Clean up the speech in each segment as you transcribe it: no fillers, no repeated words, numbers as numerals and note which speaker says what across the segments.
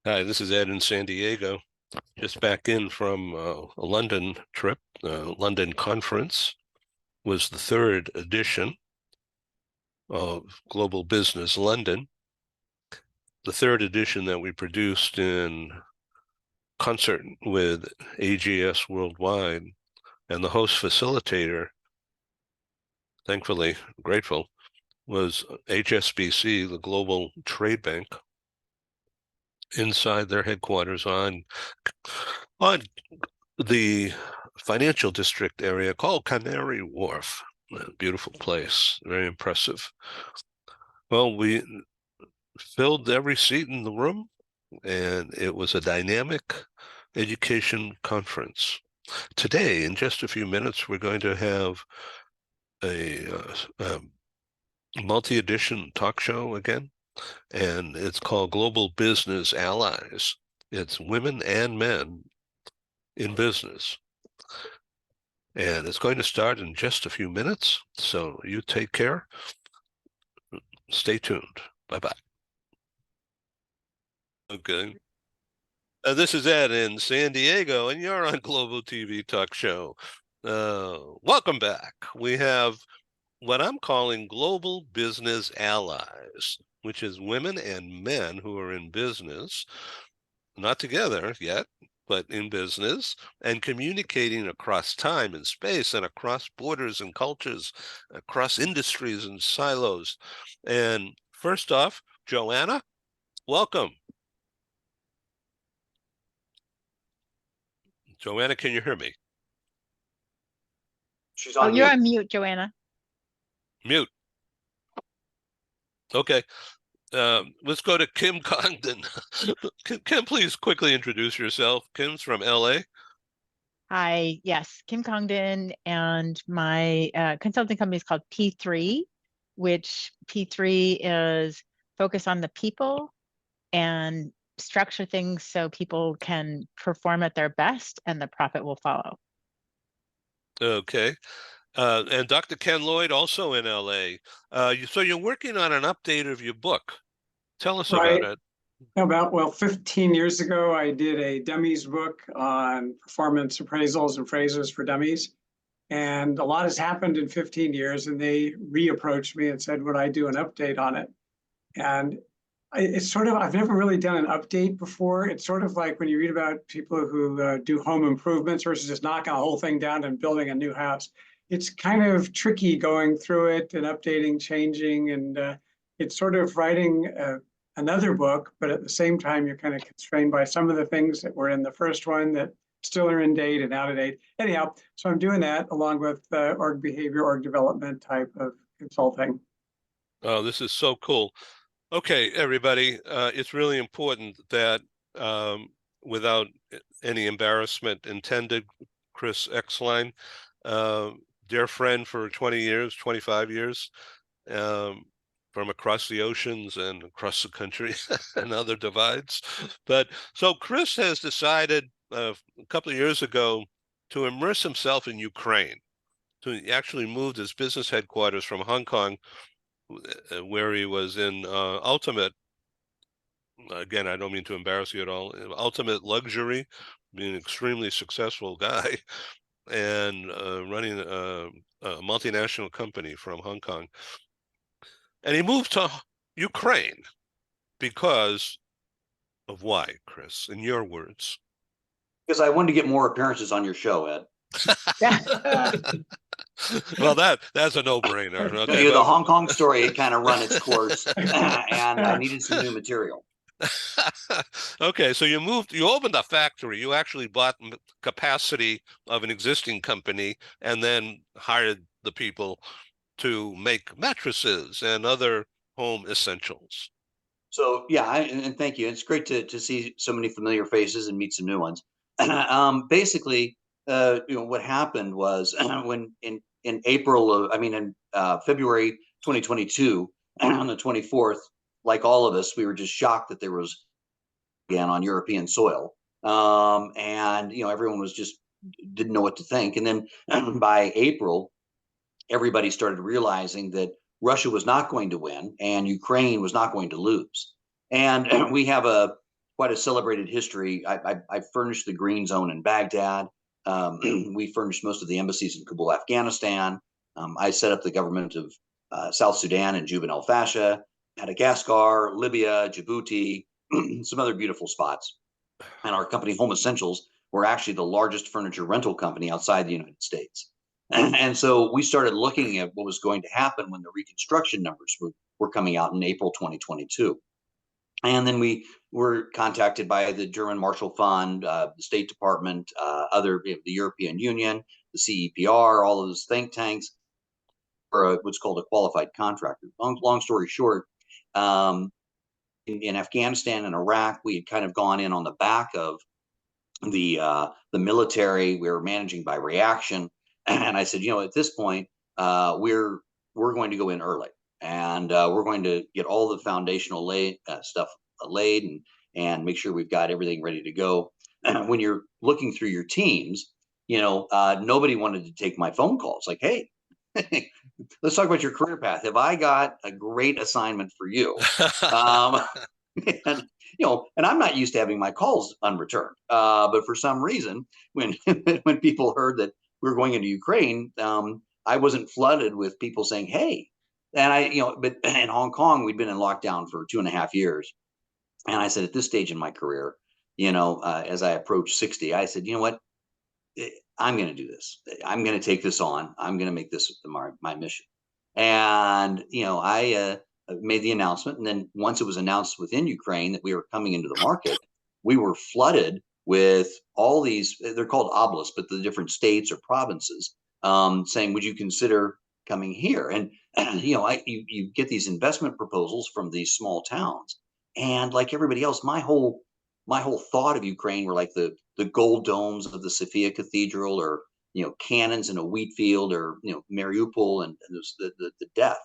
Speaker 1: Hi, this is Ed in San Diego. Just back in from a London trip. London conference was the third edition of Global Business London, the third edition that we produced in concert with AGS Worldwide. And the host facilitator, thankfully grateful, was HSBC, the Global Trade Bank, inside their headquarters on the financial district area called Canary Wharf. A beautiful place, very impressive. Well, we filled every seat in the room, and it was a dynamic education conference. Today, in just a few minutes, we're going to have a multi-edition talk show again, and it's called Global Business Allies. It's women and men in business. And it's going to start in just a few minutes. So you take care. Stay tuned. Bye-bye. Okay. This is Ed in San Diego, and you're on Global TV Talk Show. Welcome back. We have what I'm calling Global Business Allies, which is women and men who are in business, not together yet, but in business, and communicating across time and space and across borders and cultures, across industries and silos. And first off, Joanna, welcome. Joanna, can you hear me?
Speaker 2: She's
Speaker 3: Oh,
Speaker 2: on
Speaker 3: you're
Speaker 2: mute.
Speaker 3: on mute, Joanna.
Speaker 1: Mute. Okay. Let's go to Kim Congdon. Kim, please quickly introduce yourself. Kim's from LA.
Speaker 3: Hi, yes, Kim Congdon, and my consulting company is called P3, which P3 is focus on the people and structure things so people can perform at their best and the profit will follow.
Speaker 1: Okay. And Dr. Ken Lloyd, also in LA. So you're working on an update of your book. Tell us about
Speaker 4: Right.
Speaker 1: it.
Speaker 4: Well, 15 years ago, I did a dummies book on performance appraisals and phrases for dummies. And a lot has happened in 15 years, and they reapproached me and said, would I do an update on it? And it's sort of, I've never really done an update before. It's sort of like when you read about people who do home improvements versus just knocking a whole thing down and building a new house. It's kind of tricky going through it and updating, changing, and it's sort of writing another book, but at the same time, you're kind of constrained by some of the things that were in the first one that still are in date and out of date. Anyhow, so I'm doing that along with org behavior, org development type of consulting.
Speaker 1: Oh, this is so cool. Okay, everybody, it's really important that without any embarrassment intended, Chris Exline, dear friend for 20 years, 25 years, um, from across the oceans and across the country and other divides. But so Chris has decided a couple of years ago to immerse himself in Ukraine. So he actually moved his business headquarters from Hong Kong, where he was in Ultimate. Again, I don't mean to embarrass you at all. Ultimate Luxury, being an extremely successful guy and running a multinational company from Hong Kong. And he moved to Ukraine because of why, Chris, in your words?
Speaker 2: Because I wanted to get more appearances on your show, Ed.
Speaker 1: Well, that's a no-brainer. Okay,
Speaker 2: The Hong Kong story had kind of run its course, and I needed some new material.
Speaker 1: Okay, so you opened a factory. You actually bought capacity of an existing company and then hired the people to make mattresses and other home essentials.
Speaker 2: So yeah, and thank you. It's great to see so many familiar faces and meet some new ones. Basically, what happened was when in April of, I mean in February 2022, on the 24th, like all of us, we were just shocked that there was again on European soil, and everyone was just didn't know what to think. And then by April, everybody started realizing that Russia was not going to win and Ukraine was not going to lose. And we have quite a celebrated history. I furnished the Green Zone in Baghdad. We furnished most of the embassies in Kabul, Afghanistan. I set up the government of South Sudan and Juba El Fasher, Madagascar, Libya, Djibouti, some other beautiful spots. And our company, Home Essentials, we're actually the largest furniture rental company outside the United States. And so we started looking at what was going to happen when the reconstruction numbers were coming out in April 2022. And then we were contacted by the German Marshall Fund, the State Department, the European Union, the CEPR, all of those think tanks, for what's called a qualified contractor. Long story short, in Afghanistan and Iraq, we had kind of gone in on the back of the military. We were managing by reaction, and I said, at this point, we're going to go in early, and we're going to get all the foundational stuff laid and make sure we've got everything ready to go. When you're looking through your teams, nobody wanted to take my phone calls. Like, hey, let's talk about your career path. Have I got a great assignment for you? And and I'm not used to having my calls unreturned. But for some reason, when when people heard that we were going into Ukraine, I wasn't flooded with people saying, "Hey," and but in Hong Kong, we'd been in lockdown for 2.5 years, and I said, at this stage in my career, as I approached 60, I said, you know what, I'm going to do this. I'm going to take this on. I'm going to make this my mission. And I made the announcement, and then once it was announced within Ukraine that we were coming into the market, we were flooded with all these. They're called oblasts, but the different states or provinces saying, "Would you consider coming here?" And you get these investment proposals from these small towns, and like everybody else, my whole thought of Ukraine were like the gold domes of the Sophia Cathedral, or cannons in a wheat field, or Mariupol and the death.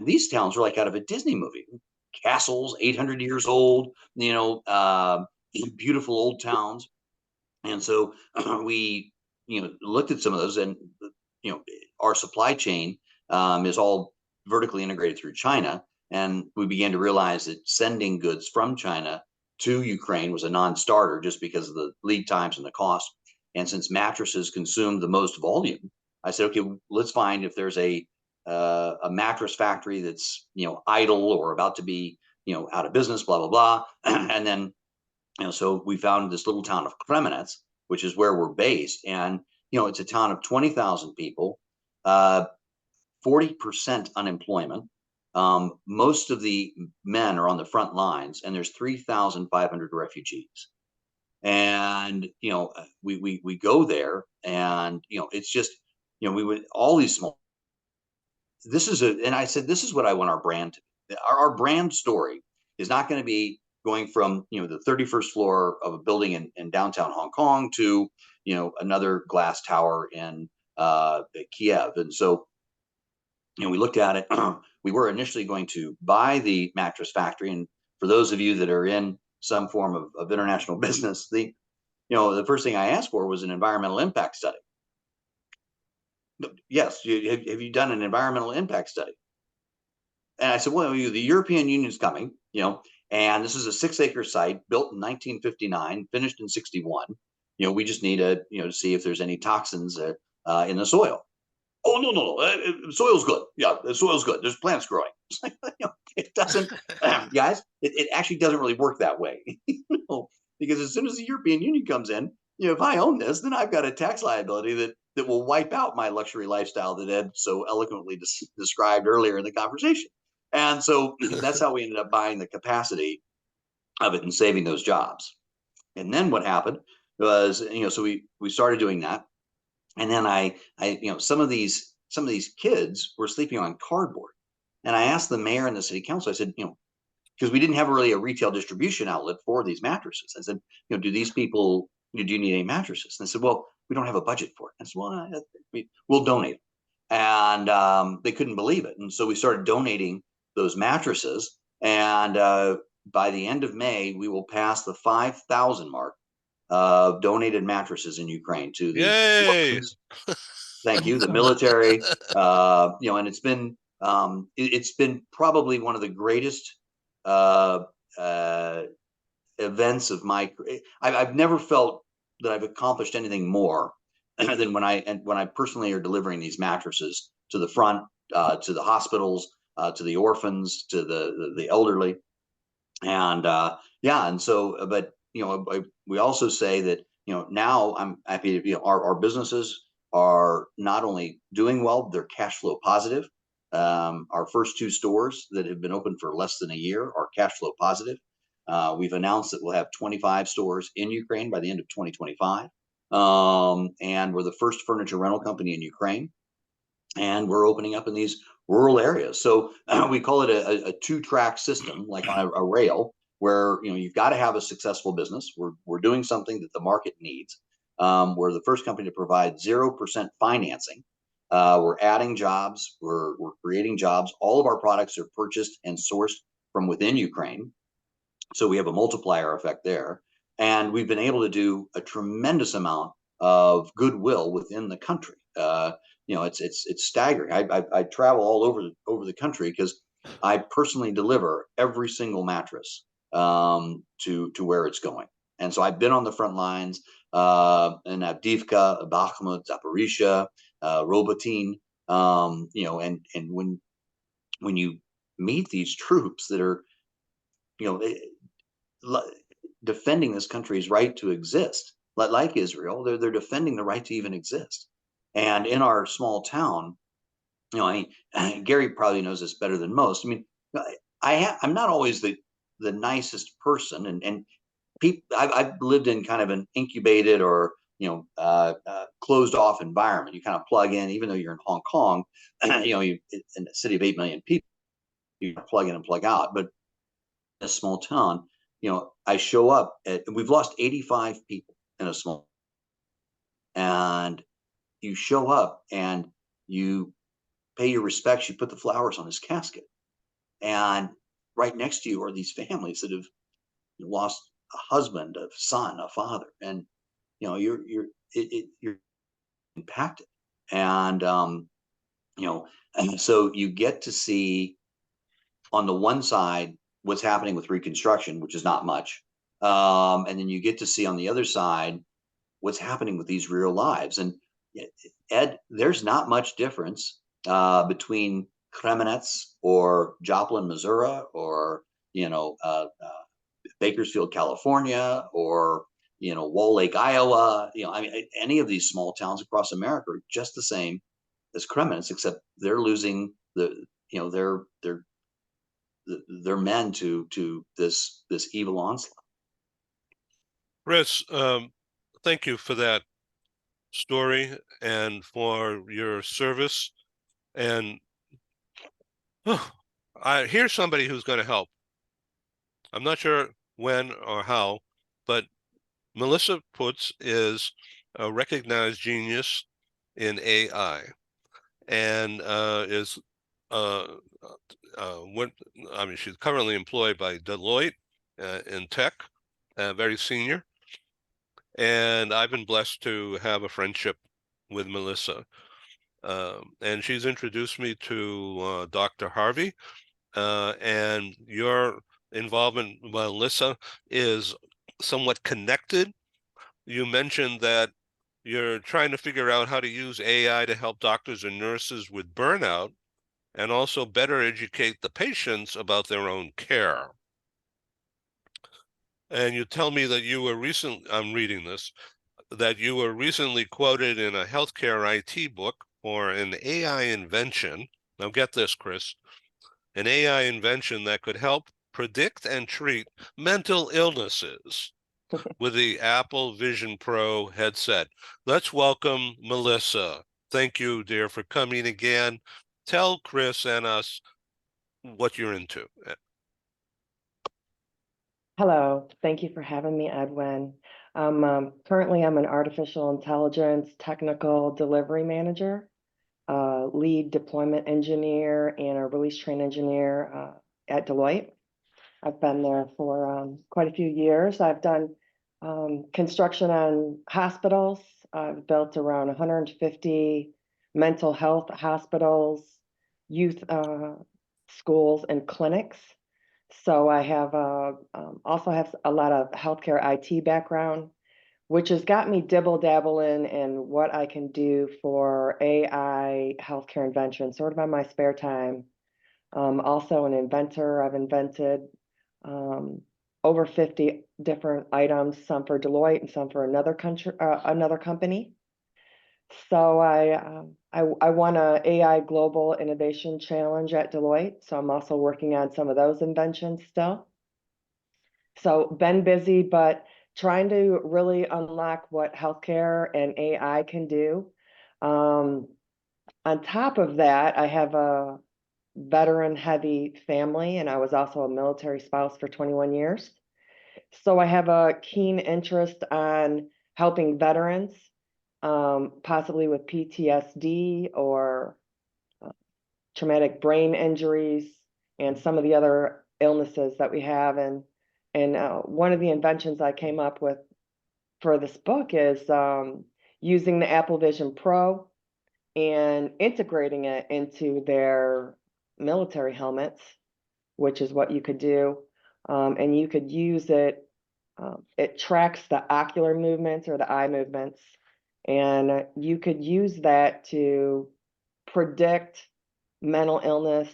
Speaker 2: These towns are like out of a Disney movie. Castles, 800 years old, beautiful old towns. And so we looked at some of those, and our supply chain is all vertically integrated through China, and we began to realize that sending goods from China to Ukraine was a non-starter just because of the lead times and the cost. And since mattresses consumed the most volume, I said, okay, let's find if there's a mattress factory that's idle or about to be out of business, blah blah blah. And then so we found this little town of Kremenets, which is where we're based, and it's a town of 20,000 people, 40% unemployment. Most of the men are on the front lines, and there's 3,500 refugees. And we go there, and it's just we would all these small. And I said, this is what I want our brand to be. Our brand story is not going to be going from the 31st floor of a building in downtown Hong Kong to another glass tower in Kiev. And so we looked at it. We were initially going to buy the mattress factory, and for those of you that are in some form of international business, the first thing I asked for was an environmental impact study. Yes, have you done an environmental impact study? And I said, well, the European Union's coming, and this is a 6-acre site built in 1959, finished in 61. We just need to see if there's any toxins in the soil. Oh, no, soil's good. Yeah, the soil's good. There's plants growing. It doesn't, guys, it actually doesn't really work that way. Because as soon as the European Union comes in, if I own this, then I've got a tax liability that will wipe out my luxury lifestyle that Ed so eloquently described earlier in the conversation. And so that's how we ended up buying the capacity of it and saving those jobs. And then what happened was, so we started doing that. And then I some of these kids were sleeping on cardboard. And I asked the mayor and the city council, I said, because we didn't have really a retail distribution outlet for these mattresses. I said, do these people, do you need any mattresses? And they said, well, we don't have a budget for it. I said, well, we'll donate them. And they couldn't believe it. And so we started donating those mattresses. And by the end of May, we will pass the 5,000 mark of donated mattresses in Ukraine to the workers. Thank you, the military. And it's been probably one of the greatest events of I've never felt that I've accomplished anything more than when I personally are delivering these mattresses to the front, to the hospitals, to the orphans, to the elderly. And yeah, and so, but we also say that now I'm happy to our businesses are not only doing well, they're cash flow positive. Our first 2 stores that have been open for less than a year are cash flow positive. We've announced that we'll have 25 stores in Ukraine by the end of 2025, and we're the first furniture rental company in Ukraine, and we're opening up in these rural areas. So we call it a 2-track system, like on a rail, where you've got to have a successful business. We're doing something that the market needs. We're the first company to provide 0% financing. We're adding jobs. We're creating jobs. All of our products are purchased and sourced from within Ukraine, so we have a multiplier effect there. And we've been able to do a tremendous amount of goodwill within the country. It's staggering. I travel all over the country because I personally deliver every single mattress to where it's going. And so I've been on the front lines in Avdiivka, Bakhmut, Zaporizhia, Robotyne, and when you meet these troops that are defending this country's right to exist, like Israel, they're defending the right to even exist. And in our small town, Gary probably knows this better than most. I mean, I'm not always the nicest person, and people I've lived in kind of an incubated or closed off environment. You kind of plug in, even though you're in Hong Kong, you in a city of 8 million people, you plug in and plug out. But in a small town, I show up we've lost 85 people in a small, and you show up and you pay your respects, you put the flowers on his casket, and right next to you are these families that have lost a husband, a son, a father, and you're impacted. And so you get to see on the one side what's happening with reconstruction, which is not much, and then you get to see on the other side what's happening with these real lives. And Ed, there's not much difference between Kremenetz or Joplin, Missouri, or Bakersfield, California, or Wall Lake, Iowa. I mean, any of these small towns across America are just the same as Kremenetz, except they're losing their men to this evil onslaught.
Speaker 1: Chris, thank you for that story and for your service. And here's somebody who's going to help. I'm not sure when or how, but Melissa Putz is a recognized genius in AI, and is she's currently employed by Deloitte in tech, very senior. And I've been blessed to have a friendship with Melissa. And she's introduced me to Dr. Harvey, and your involvement with Melissa is somewhat connected. You mentioned that you're trying to figure out how to use AI to help doctors and nurses with burnout and also better educate the patients about their own care. And you tell me that you were I'm reading this, that you were recently quoted in a healthcare IT book for an AI invention. Now get this, Chris, an AI invention that could help predict and treat mental illnesses with the Apple Vision Pro headset. Let's welcome Melissa. Thank you, dear, for coming again. Tell Chris and us what you're into.
Speaker 5: Hello, thank you for having me, Edwin. Currently, I'm an artificial intelligence technical delivery manager, lead deployment engineer, and a release train engineer at Deloitte. I've been there for quite a few years. I've done construction on hospitals. I've built around 150 mental health hospitals, youth schools, and clinics. So I have also have a lot of healthcare IT background, which has got me dibble-dabbling in what I can do for AI healthcare invention, sort of on my spare time. Also an inventor. I've invented over 50 different items, some for Deloitte and some for another company. So I won a AI Global Innovation Challenge at Deloitte. So I'm also working on some of those inventions still. So been busy, but trying to really unlock what healthcare and AI can do. On top of that, I have a veteran heavy family, and I was also a military spouse for 21 years. So I have a keen interest on helping veterans, possibly with PTSD or traumatic brain injuries and some of the other illnesses that we have. And one of the inventions I came up with for this book is using the Apple Vision Pro and integrating it into their military helmets, which is what you could do. And you could use it, it tracks the ocular movements or the eye movements. And you could use that to predict mental illness,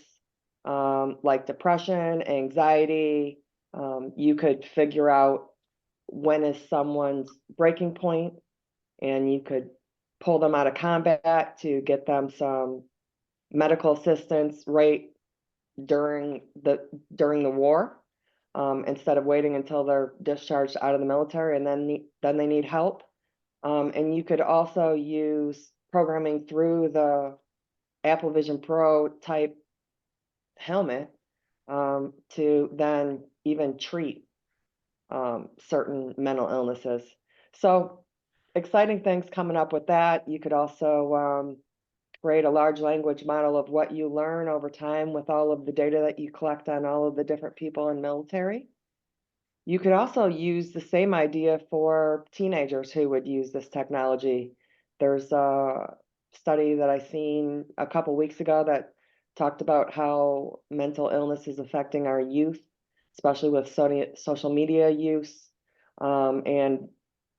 Speaker 5: like depression, anxiety. You could figure out when is someone's breaking point, and you could pull them out of combat to get them some medical assistance right during the war, instead of waiting until they're discharged out of the military and then they need help. And you could also use programming through the Apple Vision Pro type helmet to then even treat certain mental illnesses. So exciting things coming up with that. You could also create a large language model of what you learn over time with all of the data that you collect on all of the different people in military. You could also use the same idea for teenagers who would use this technology. There's a study that I seen a couple weeks ago that talked about how mental illness is affecting our youth, especially with social media use. And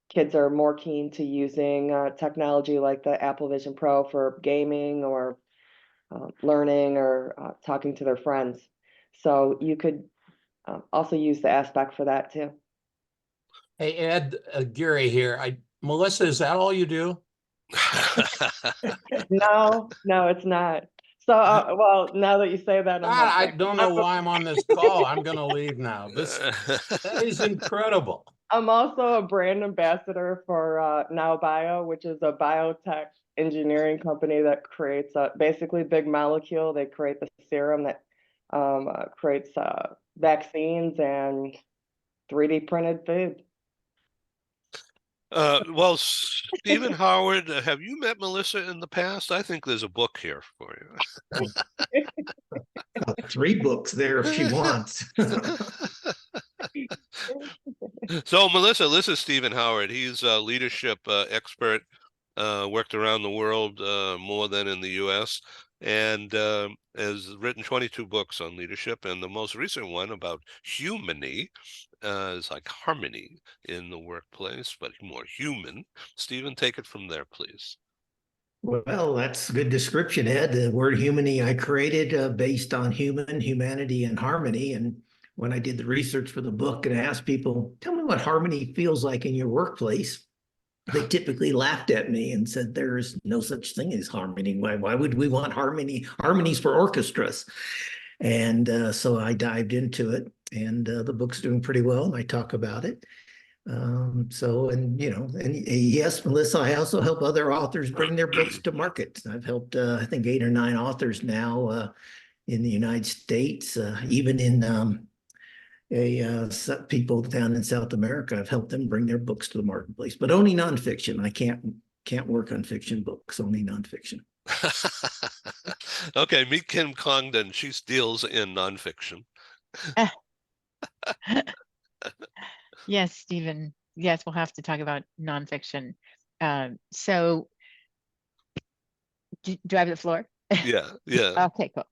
Speaker 5: kids are more keen to using technology like the Apple Vision Pro for gaming or learning or talking to their friends. So you could also use the aspect for that too.
Speaker 6: Hey, Ed, Gary here. Melissa, is that all you do?
Speaker 5: No, it's not. So, well, now that you say that,
Speaker 6: God, I don't know why I'm on this call. I'm going to leave now. That is incredible.
Speaker 5: I'm also a brand ambassador for Now Bio, which is a biotech engineering company that creates basically big molecule. They create the serum that creates vaccines and 3D printed food.
Speaker 1: Well, Stephen Howard, have you met Melissa in the past? I think there's a book here for you.
Speaker 7: 3 books there if she wants.
Speaker 1: So, Melissa, this is Stephen Howard. He's a leadership expert, worked around the world more than in the U.S., and has written 22 books on leadership. And the most recent one about humany is like harmony in the workplace, but more human. Stephen, take it from there, please.
Speaker 7: Well, that's a good description, Ed. The word humany I created based on humanity, and harmony. And when I did the research for the book and asked people, tell me what harmony feels like in your workplace, they typically laughed at me and said, there's no such thing as harmony. Why would we want harmony? Harmony's for orchestras. And so I dived into it, and the book's doing pretty well, and I talk about it. And yes, Melissa, I also help other authors bring their books to market. I've helped, I think, 8 or 9 authors now in the United States, even in people down in South America. I've helped them bring their books to the marketplace, but only nonfiction. I can't work on fiction books, only nonfiction.
Speaker 1: Okay, meet Kim Congdon. She deals in nonfiction.
Speaker 3: Yes, Stephen. Yes, we'll have to talk about nonfiction. So do I have the floor?
Speaker 1: Yeah.
Speaker 3: Okay, cool.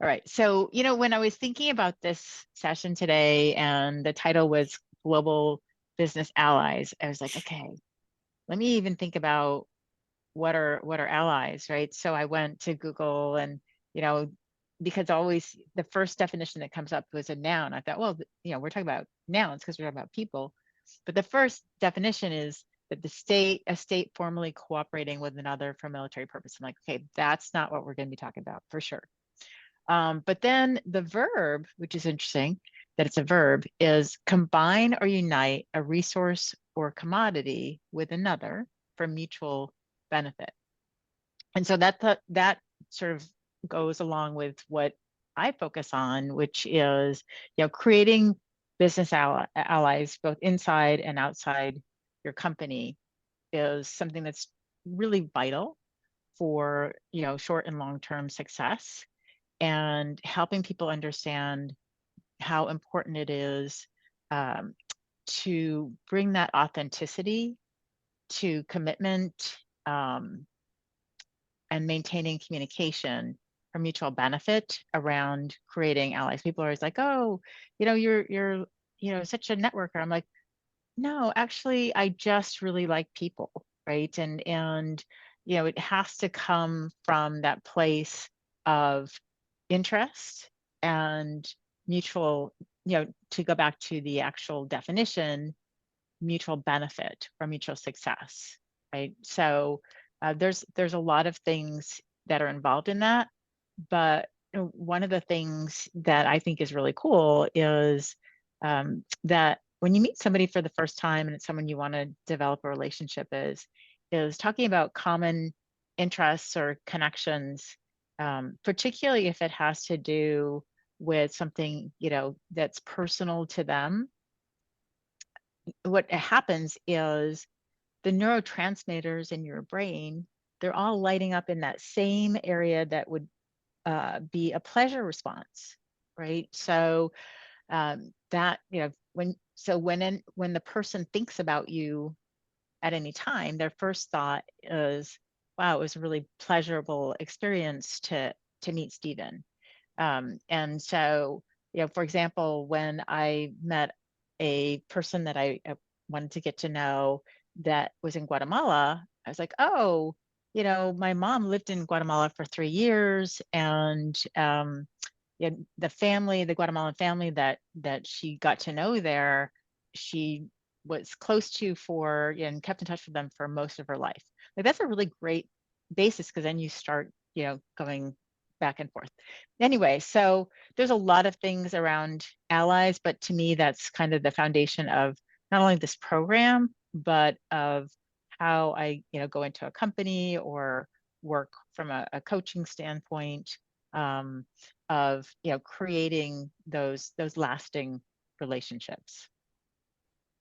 Speaker 3: All right. So, when I was thinking about this session today and the title was Global Business Allies, I was like, okay, let me even think about what are allies, right? So I went to Google and, because always the first definition that comes up was a noun. I thought, well, we're talking about nouns because we're talking about people. But the first definition is that a state formally cooperating with another for military purpose. I'm like, okay, that's not what we're going to be talking about for sure. But then the verb, which is interesting that it's a verb, is combine or unite a resource or commodity with another for mutual benefit. And so that sort of goes along with what I focus on, which is, creating business allies both inside and outside your company is something that's really vital for, short and long-term success, and helping people understand how important it is to bring that authenticity to commitment, and maintaining communication for mutual benefit around creating allies. People are always like, oh, you're such a networker. I'm like, no, actually, I just really like people, right? And it has to come from that place of interest and mutual, to go back to the actual definition, mutual benefit or mutual success, right? So there's a lot of things that are involved in that, but one of the things that I think is really cool is that when you meet somebody for the first time and it's someone you want to develop a relationship is talking about common interests or connections, particularly if it has to do with something that's personal to them. What happens is the neurotransmitters in your brain, they're all lighting up in that same area that would be a pleasure response, right? So that when the person thinks about you at any time, their first thought is, wow, it was a really pleasurable experience to meet Stephen. And so, for example, when I met a person that I wanted to get to know that was in Guatemala, I was like, oh, my mom lived in Guatemala for 3 years, and the Guatemalan family that she got to know there, she was close to and kept in touch with them for most of her life. Like, that's a really great basis, because then you start, going back and forth. Anyway, so there's a lot of things around allies, but to me, that's kind of the foundation of not only this program, but of how I, go into a company or work from a coaching standpoint, of creating those lasting relationships.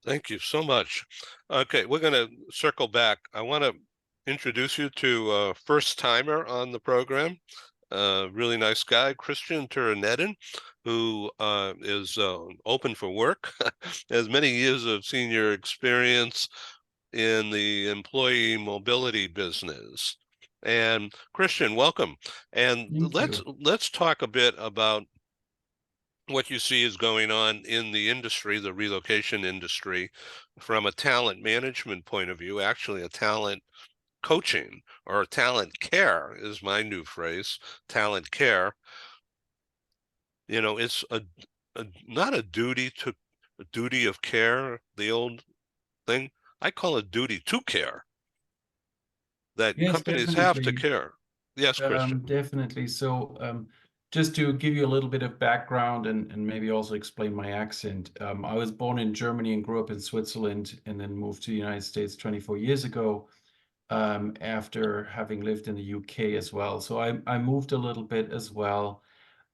Speaker 1: Thank you so much. Okay, we're going to circle back. I want to introduce you to a first timer on the program. Really nice guy, Christian Turuneddin, who is open for work, has many years of senior experience in the employee mobility business. And Christian, welcome. And let's talk a bit about what you see is going on in the industry, the relocation industry, from a talent management point of view, actually a talent coaching or talent care is my new phrase, talent care. It's not a duty of care, the old thing. I call it duty to care, that
Speaker 8: Yes,
Speaker 1: companies have to
Speaker 8: definitely.
Speaker 1: care. Yes, Christian.
Speaker 8: Definitely. So, just to give you a little bit of background and maybe also explain my accent, I was born in Germany and grew up in Switzerland, and then moved to the United States 24 years ago, after having lived in the UK as well. So I moved a little bit as well,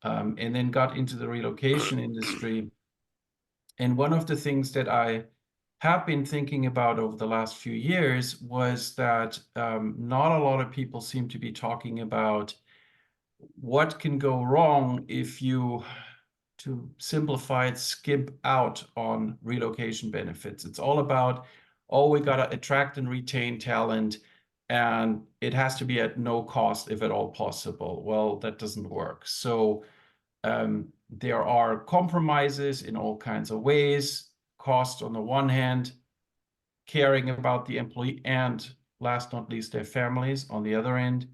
Speaker 8: and then got into the relocation industry. And one of the things that I have been thinking about over the last few years was that not a lot of people seem to be talking about what can go wrong if you, to simplify it, skimp out on relocation benefits. It's all about, oh, we got to attract and retain talent. and it has to be at no cost if at all possible. Well, that doesn't work. So there are compromises in all kinds of ways, cost on the one hand, caring about the employee, and last not least, their families on the other end.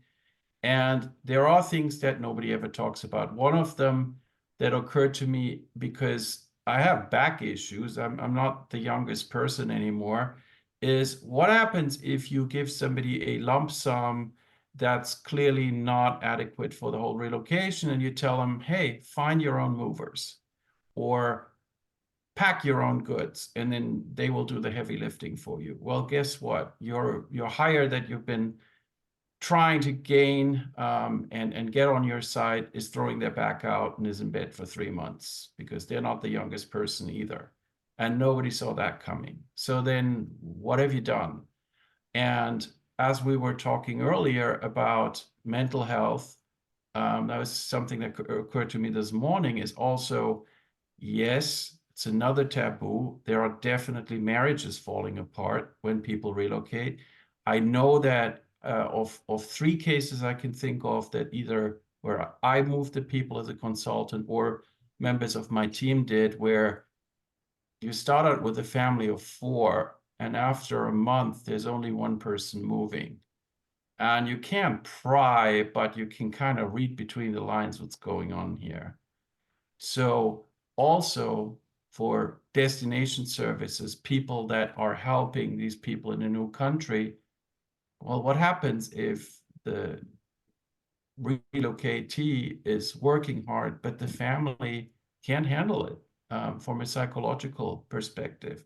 Speaker 8: And there are things that nobody ever talks about. One of them that occurred to me, because I have back issues, I'm not the youngest person anymore, is what happens if you give somebody a lump sum that's clearly not adequate for the whole relocation, and you tell them, hey, find your own movers or pack your own goods, and then they will do the heavy lifting for you. Well, guess what? Your hire that you've been trying to gain and get on your side is throwing their back out and is in bed for 3 months because they're not the youngest person either. And nobody saw that coming. So then what have you done? And as we were talking earlier about mental health, that was something that occurred to me this morning, is also, yes, it's another taboo. There are definitely marriages falling apart when people relocate. I know that of 3 cases I can think of that either where I moved the people as a consultant or members of my team did, where you start out with a family of 4, and after a month, there's only one person moving. And you can't pry, but you can kind of read between the lines what's going on here. So also for destination services, people that are helping these people in a new country, well, what happens if the relocatee is working hard, but the family can't handle it from a psychological perspective?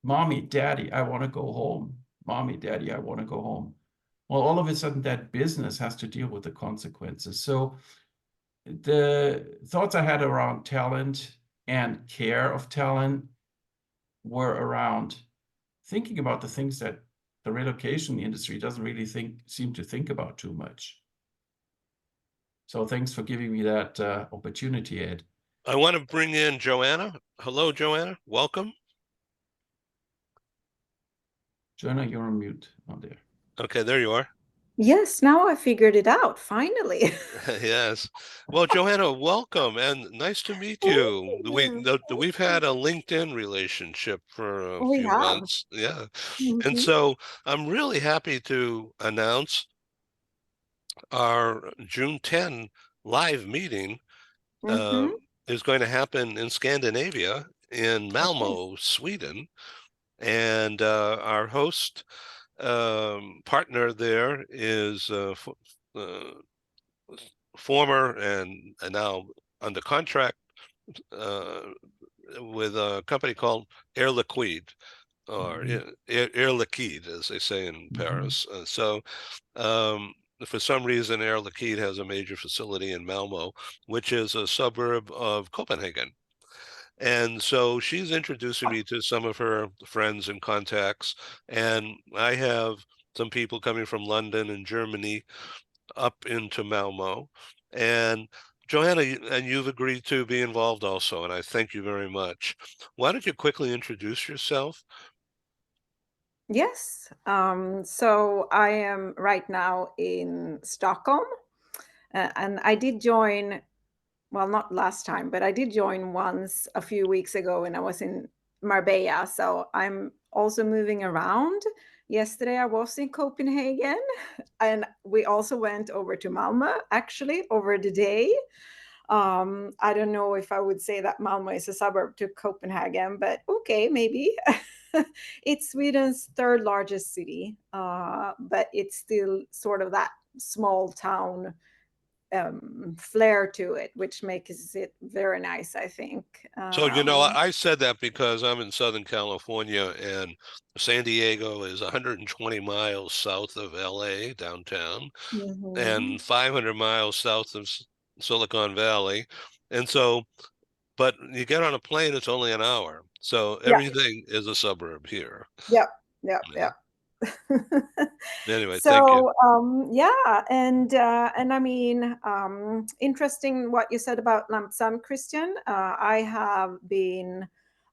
Speaker 8: Mommy, daddy, I want to go home. Mommy, daddy, I want to go home. Well, all of a sudden that business has to deal with the consequences. So the thoughts I had around talent and care of talent were around thinking about the things that the relocation industry doesn't really seem to think about too much. So thanks for giving me that opportunity, Ed.
Speaker 1: I want to bring in Joanna. Hello, Joanna. Welcome.
Speaker 8: Joanna, you're on mute on there.
Speaker 1: Okay, there you are.
Speaker 9: Yes, now I figured it out, finally.
Speaker 1: Yes. Well, Joanna, welcome and nice to meet
Speaker 9: Thank
Speaker 1: you.
Speaker 9: you.
Speaker 1: We've had a LinkedIn relationship for a
Speaker 9: We
Speaker 1: few
Speaker 9: have.
Speaker 1: months. Yeah. And
Speaker 9: Mhm.
Speaker 1: so I'm really happy to announce our June 10 live meeting uh,
Speaker 9: Mhm.
Speaker 1: is going to happen in Scandinavia, in
Speaker 9: Okay.
Speaker 1: Malmo, Sweden. And our host partner there is former and now under contract with a company called Air Liquide, or Air Liquide, as they say in Paris. So for some reason, Air Liquide has a major facility in Malmo, which is a suburb of Copenhagen. And so she's introducing me to some of her friends and contacts. And I have some people coming from London and Germany up into Malmo. And Joanna, and you've agreed to be involved also, and I thank you very much. Why don't you quickly introduce yourself?
Speaker 9: Yes. So I am right now in Stockholm, and I did join, well, not last time, but I did join once a few weeks ago when I was in Marbella. So I'm also moving around. Yesterday I was in Copenhagen, and we also went over to Malmö actually over the day. I don't know if I would say that Malmö is a suburb to Copenhagen, but okay, maybe. It's Sweden's 3rd largest city, but it's still sort of that small town flair to it, which makes it very nice, I think.
Speaker 1: So, I said that because I'm in Southern California, and San Diego is 120 miles south of LA downtown and 500 miles south of Silicon Valley. And so, but you get on a plane, it's only an hour. So
Speaker 9: Yeah,
Speaker 1: everything is a suburb here.
Speaker 9: yeah, yeah,
Speaker 1: Yeah.
Speaker 9: yeah.
Speaker 1: Anyway, thank you.
Speaker 9: So yeah, and I mean, interesting what you said about lump sum, Christian. I have been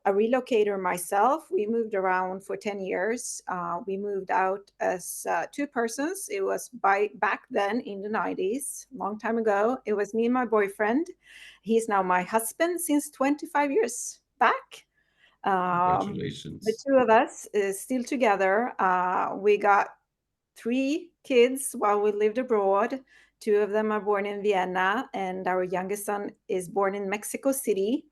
Speaker 9: a relocator myself. We moved around for 10 years. We moved out as two persons. It was back then in the 90s, long time ago. It was me and my boyfriend. He's now my husband since 25 years back.
Speaker 8: Congratulations.
Speaker 9: The two of us is still together. We got 3 kids while we lived abroad. 2 of them are born in Vienna, and our youngest son is born in Mexico City.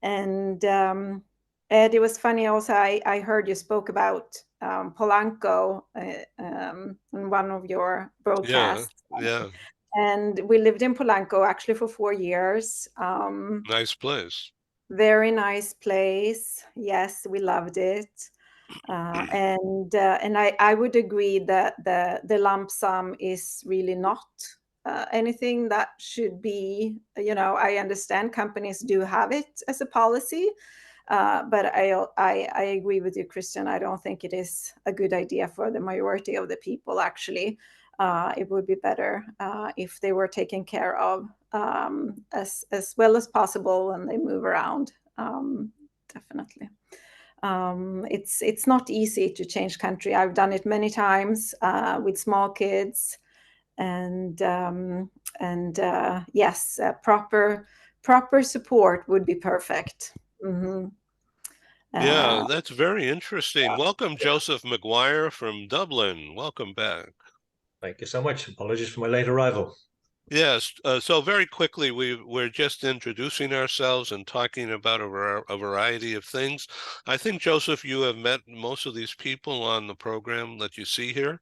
Speaker 9: And Ed, it was funny also, I heard you spoke about Polanco in one of your broadcasts.
Speaker 1: Yeah.
Speaker 9: And we lived in Polanco actually for 4 years.
Speaker 1: Nice place.
Speaker 9: Very nice place. Yes, we loved it. And I would agree that the lump sum is really not anything that should be, I understand companies do have it as a policy, but I agree with you, Christian. I don't think it is a good idea for the majority of the people, actually. It would be better if they were taken care of as well as possible when they move around. Definitely. It's not easy to change country. I've done it many times with small kids, and yes, proper support would be perfect. Mm-hmm.
Speaker 1: Yeah, that's very interesting. Welcome, Joseph McGuire from Dublin. Welcome back.
Speaker 10: Thank you so much. Apologies for my late arrival.
Speaker 1: Yes, so very quickly, we're just introducing ourselves and talking about a variety of things. I think, Joseph, you have met most of these people on the program that you see here.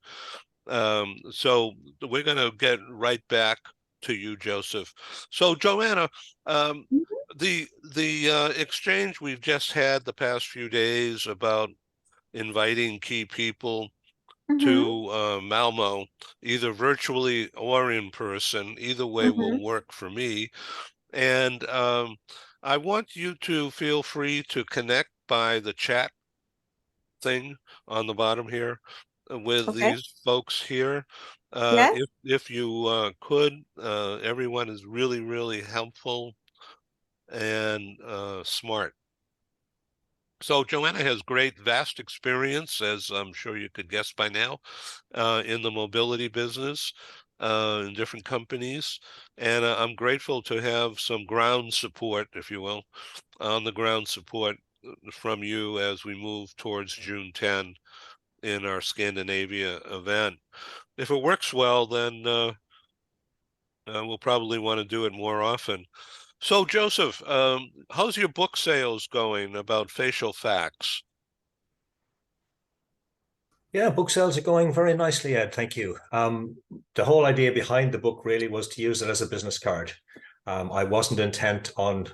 Speaker 1: So we're going to get right back to you, Joseph. So, Joanna, the exchange we've just had the past few days about inviting key people to Malmo, either virtually or in person. Either way will work for me. And I want you to feel free to connect by the chat thing on the bottom here with these folks here.
Speaker 9: Yes.
Speaker 1: If you could, everyone is really, really helpful and smart. So Joanna has great, vast experience, as I'm sure you could guess by now, in the mobility business, in different companies. And I'm grateful to have some ground support, if you will, on the ground support from you as we move towards June 10 in our Scandinavia event. If it works well, then we'll probably want to do it more often. So, Joseph, how's your book sales going about facial facts?
Speaker 10: Yeah, book sales are going very nicely, Ed. Thank you. The whole idea behind the book really was to use it as a business card. I wasn't intent on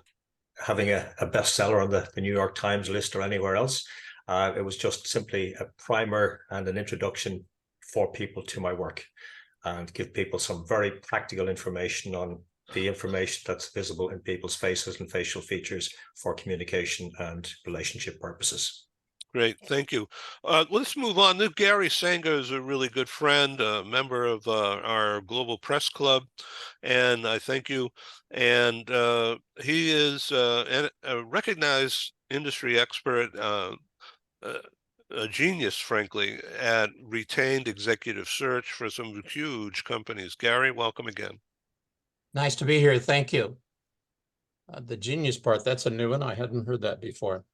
Speaker 10: having a bestseller on the New York Times list or anywhere else. It was just simply a primer and an introduction for people to my work, and give people some very practical information on the information that's visible in people's faces and facial features for communication and relationship purposes.
Speaker 1: Great, thank you. Let's move on. Gary Sanger is a really good friend, a member of our Global Press Club, and I thank you. And he is a recognized industry expert, a genius, frankly, at retained executive search for some huge companies. Gary, welcome again.
Speaker 6: Nice to be here. Thank you. The genius part, that's a new one. I hadn't heard that before.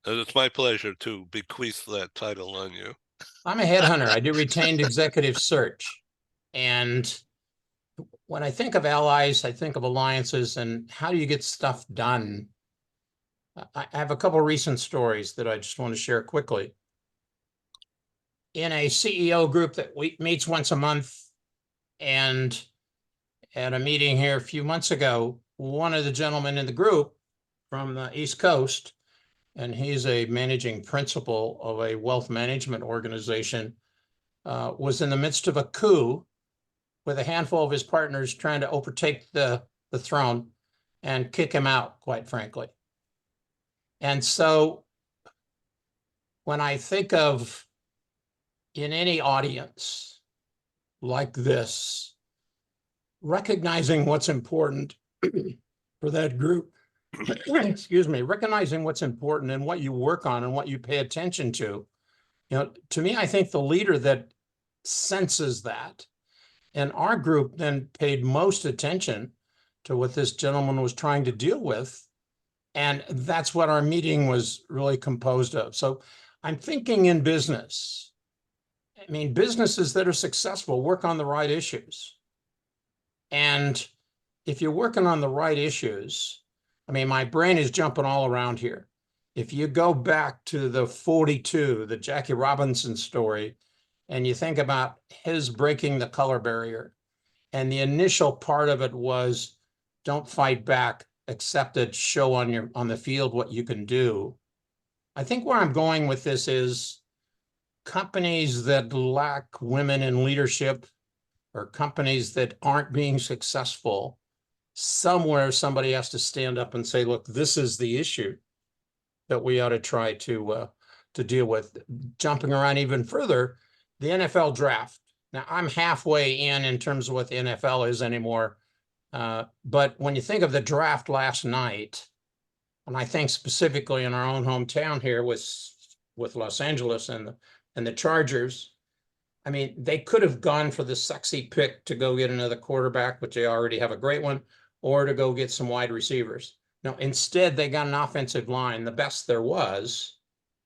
Speaker 1: It's my pleasure to bequeath that title on you.
Speaker 6: I'm a headhunter. I do retained executive search. And when I think of allies, I think of alliances and how do you get stuff done? I have a couple of recent stories that I just want to share quickly. In a CEO group that meets once a month, and at a meeting here a few months ago, one of the gentlemen in the group from the East Coast, and he's a managing principal of a wealth management organization, was in the midst of a coup with a handful of his partners trying to overtake the throne and kick him out, quite frankly. And so when I think of in any audience like this, recognizing what's important for that group excuse me, recognizing what's important and what you work on and what you pay attention to. You know, to me, I think the leader that senses that, and our group then paid most attention to what this gentleman was trying to deal with. And that's what our meeting was really composed of. So I'm thinking in business. I mean, businesses that are successful work on the right issues. And if you're working on the right issues, I mean, my brain is jumping all around here. If you go back to the 42, the Jackie Robinson story, and you think about his breaking the color barrier, and the initial part of it was don't fight back, accept it, show on the field what you can do. I think where I'm going with this is companies that lack women in leadership or companies that aren't being successful, somewhere somebody has to stand up and say, look, this is the issue that we ought to try to deal with. Jumping around even further, the NFL draft. Now, I'm halfway in terms of what the NFL is anymore. But when you think of the draft last night, and I think specifically in our own hometown here with Los Angeles and the Chargers, I mean, they could have gone for the sexy pick to go get another quarterback, which they already have a great one, or to go get some wide receivers. No, instead, they got an offensive line, the best there was.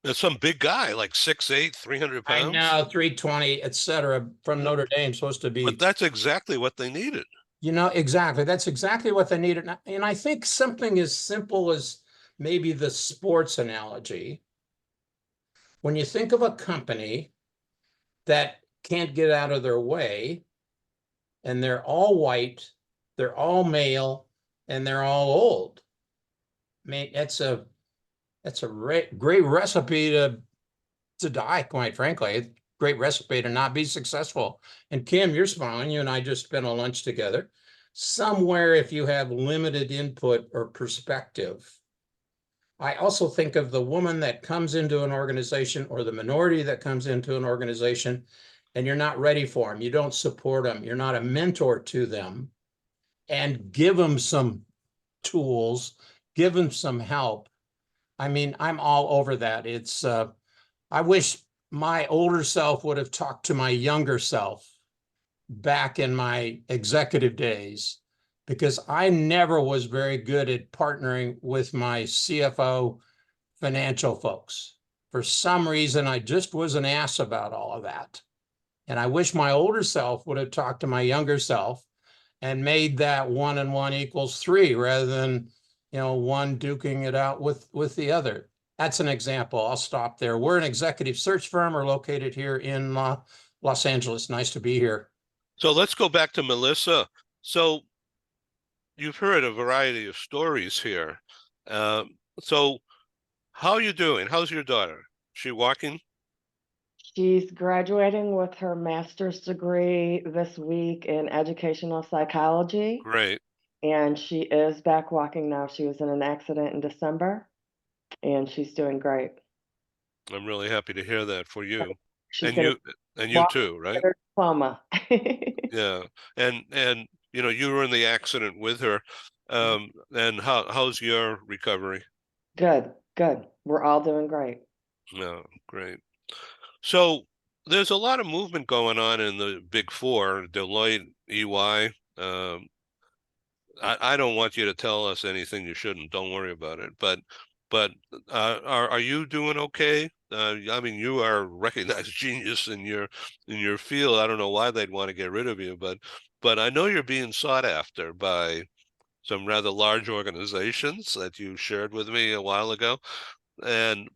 Speaker 1: There's some big guy, like 6'8", 300
Speaker 6: I
Speaker 1: pounds.
Speaker 6: know, 320, et cetera, from Notre Dame, supposed to be.
Speaker 1: But that's exactly what they needed.
Speaker 6: You know, exactly. That's exactly what they needed. And I think something as simple as maybe the sports analogy, when you think of a company that can't get out of their way, and they're all white, they're all male, and they're all old. I mean, it's a great recipe to die, quite frankly. Great recipe to not be successful. And Kim, you're smiling. You and I just spent a lunch together. Somewhere, if you have limited input or perspective, I also think of the woman that comes into an organization or the minority that comes into an organization, and you're not ready for them. You don't support them. You're not a mentor to them, and give them some tools, give them some help. I mean, I'm all over that. It's, I wish my older self would have talked to my younger self back in my executive days, because I never was very good at partnering with my CFO financial folks. For some reason, I just was an ass about all of that. And I wish my older self would have talked to my younger self and made that 1 and 1 equals 3 rather than, you know, one duking it out with the other. That's an example. I'll stop there. We're an executive search firm. We're located here in Los Angeles. Nice to be here.
Speaker 1: So let's go back to Melissa. So you've heard a variety of stories here. So how are you doing? How's your daughter? She walking?
Speaker 5: She's graduating with her master's degree this week in educational psychology.
Speaker 1: Great.
Speaker 5: And she is back walking now. She was in an accident in December, and she's doing great.
Speaker 1: I'm really happy to hear that for you.
Speaker 5: She's
Speaker 1: And you too, right?
Speaker 5: her diploma.
Speaker 1: Yeah. And you know, you were in the accident with her. And how's your recovery?
Speaker 5: Good. We're all doing great.
Speaker 1: No, great. So there's a lot of movement going on in the Big Four, Deloitte, EY. I don't want you to tell us anything you shouldn't. Don't worry about it. But are you doing okay? I mean, you are a recognized genius in your field. I don't know why they'd want to get rid of you, but I know you're being sought after by some rather large organizations that you shared with me a while ago. And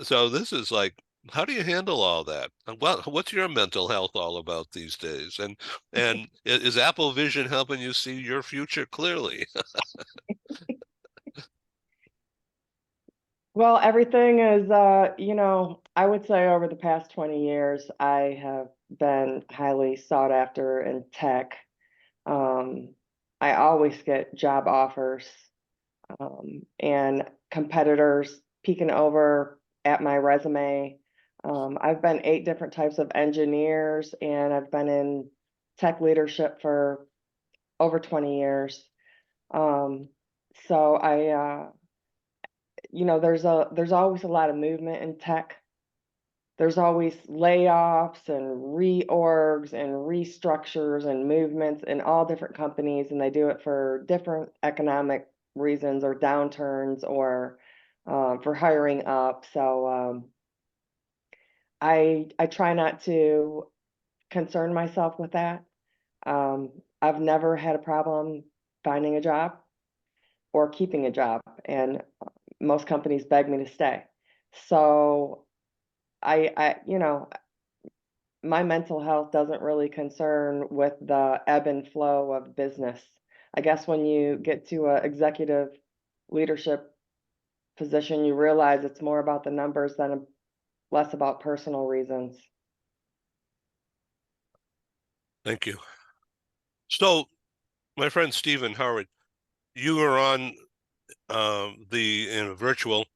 Speaker 1: so this is like, how do you handle all that? What's your mental health all about these days? And is Apple Vision helping you see your future clearly?
Speaker 5: Well, everything is, you know, I would say over the past 20 years, I have been highly sought after in tech. I always get job offers, and competitors peeking over at my resume. I've been 8 different types of engineers, and I've been in tech leadership for over 20 years. So there's always a lot of movement in tech. There's always layoffs and reorgs and restructures and movements in all different companies, and they do it for different economic reasons or downturns or for hiring up. So I try not to concern myself with that. I've never had a problem finding a job or keeping a job, and most companies beg me to stay. So my mental health doesn't really concern with the ebb and flow of business. I guess when you get to an executive leadership position, you realize it's more about the numbers than less about personal reasons.
Speaker 1: Thank you. So, my friend Stephen Howard, you were on in a virtual.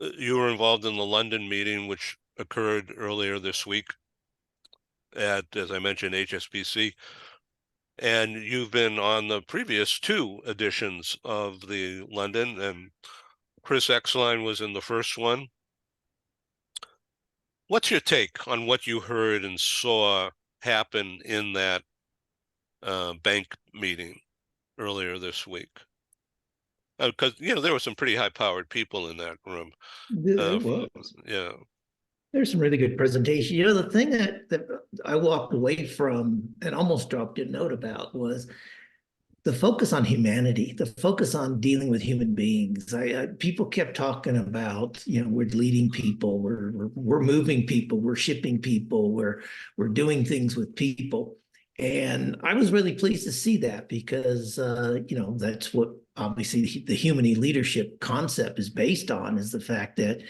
Speaker 1: You were involved in the London meeting, which occurred earlier this week at, as I mentioned, HSBC. And you've been on the previous two editions of the London, and Chris Exline was in the first one. What's your take on what you heard and saw happen in that bank meeting earlier this week? Because there were some pretty high-powered people in that room.
Speaker 7: There was.
Speaker 1: Yeah.
Speaker 7: There's some really good presentation. The thing that I walked away from and almost dropped a note about was the focus on humanity, the focus on dealing with human beings. People kept talking about, we're leading people, we're moving people, we're shipping people, we're doing things with people. And I was really pleased to see that because, that's what obviously the human leadership concept is based on, is the fact that,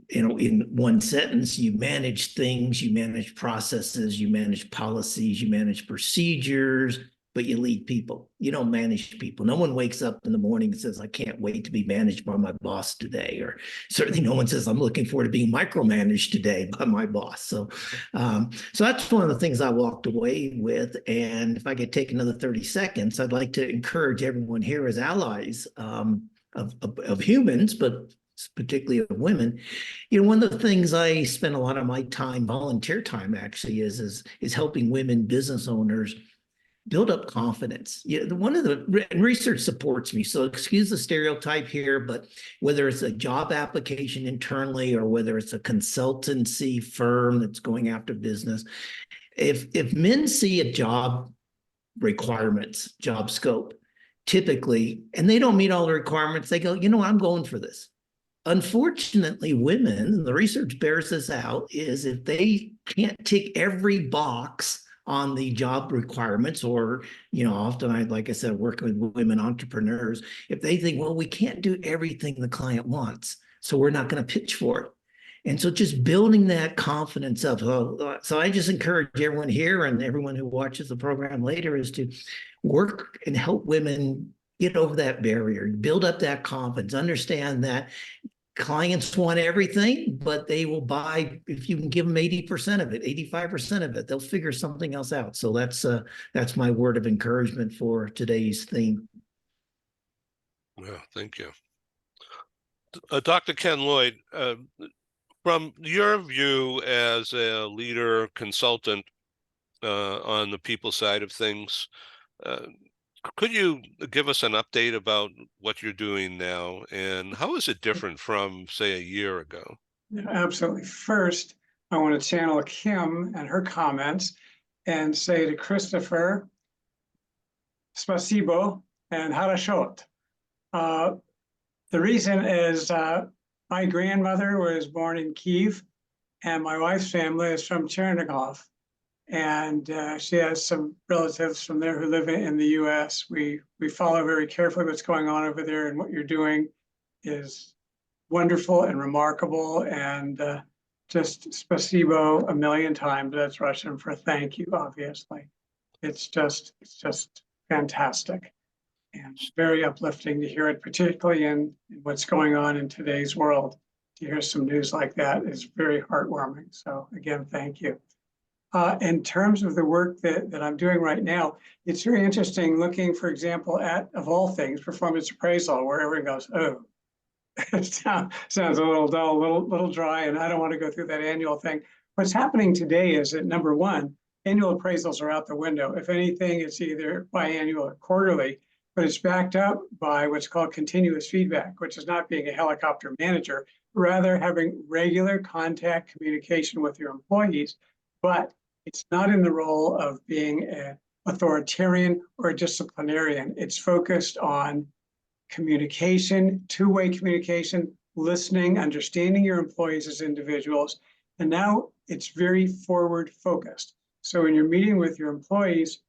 Speaker 7: in one sentence, you manage things, you manage processes, you manage policies, you manage procedures, but you lead people. You don't manage people. No one wakes up in the morning and says, I can't wait to be managed by my boss today. Or certainly no one says, I'm looking forward to being micromanaged today by my boss. So that's one of the things I walked away with. And if I could take another 30 seconds, I'd like to encourage everyone here as allies of humans, but particularly of women. One of the things I spend a lot of my time, volunteer time actually, is helping women business owners build up confidence. One of the research supports me, so excuse the stereotype here, but whether it's a job application internally or whether it's a consultancy firm that's going after business, if men see a job requirements, job scope, typically, and they don't meet all the requirements, they go, I'm going for this. Unfortunately, women, the research bears this out, is if they can't tick every box on the job requirements, or, often like I said, working with women entrepreneurs, if they think, well, we can't do everything the client wants, so we're not going to pitch for it. And so just building that confidence up. So I just encourage everyone here and everyone who watches the program later is to work and help women get over that barrier, build up that confidence, understand that clients want everything, but they will buy if you can give them 80% of it, 85% of it, they'll figure something else out. So that's my word of encouragement for today's theme.
Speaker 1: Yeah, thank you. Dr. Ken Lloyd, from your view as a leader consultant on the people side of things, could you give us an update about what you're doing now, and how is it different from, say, a year ago?
Speaker 4: Yeah, absolutely. First, I want to channel Kim and her comments and say to Christopher, spasibo and harashot. The reason is my grandmother was born in Kyiv, and my wife's family is from Chernigov. And she has some relatives from there who live in the U.S. We follow very carefully what's going on over there, and what you're doing is wonderful and remarkable, and just spasibo a million times. That's Russian for thank you, obviously. It's just fantastic and very uplifting to hear it, particularly in what's going on in today's world. To hear some news like that is very heartwarming. So again, thank you. In terms of the work that I'm doing right now, it's very interesting looking, for example, at, of all things, performance appraisal, where everyone goes, oh, it sounds a little dull, little dry, and I don't want to go through that annual thing. What's happening today is that, number one, annual appraisals are out the window. If anything, it's either biannual or quarterly, but it's backed up by what's called continuous feedback, which is not being a helicopter manager, rather having regular contact communication with your employees. But it's not in the role of being an authoritarian or a disciplinarian. It's focused on communication, two-way communication, listening, understanding your employees as individuals. And now it's very forward focused. So when you're meeting with your employees,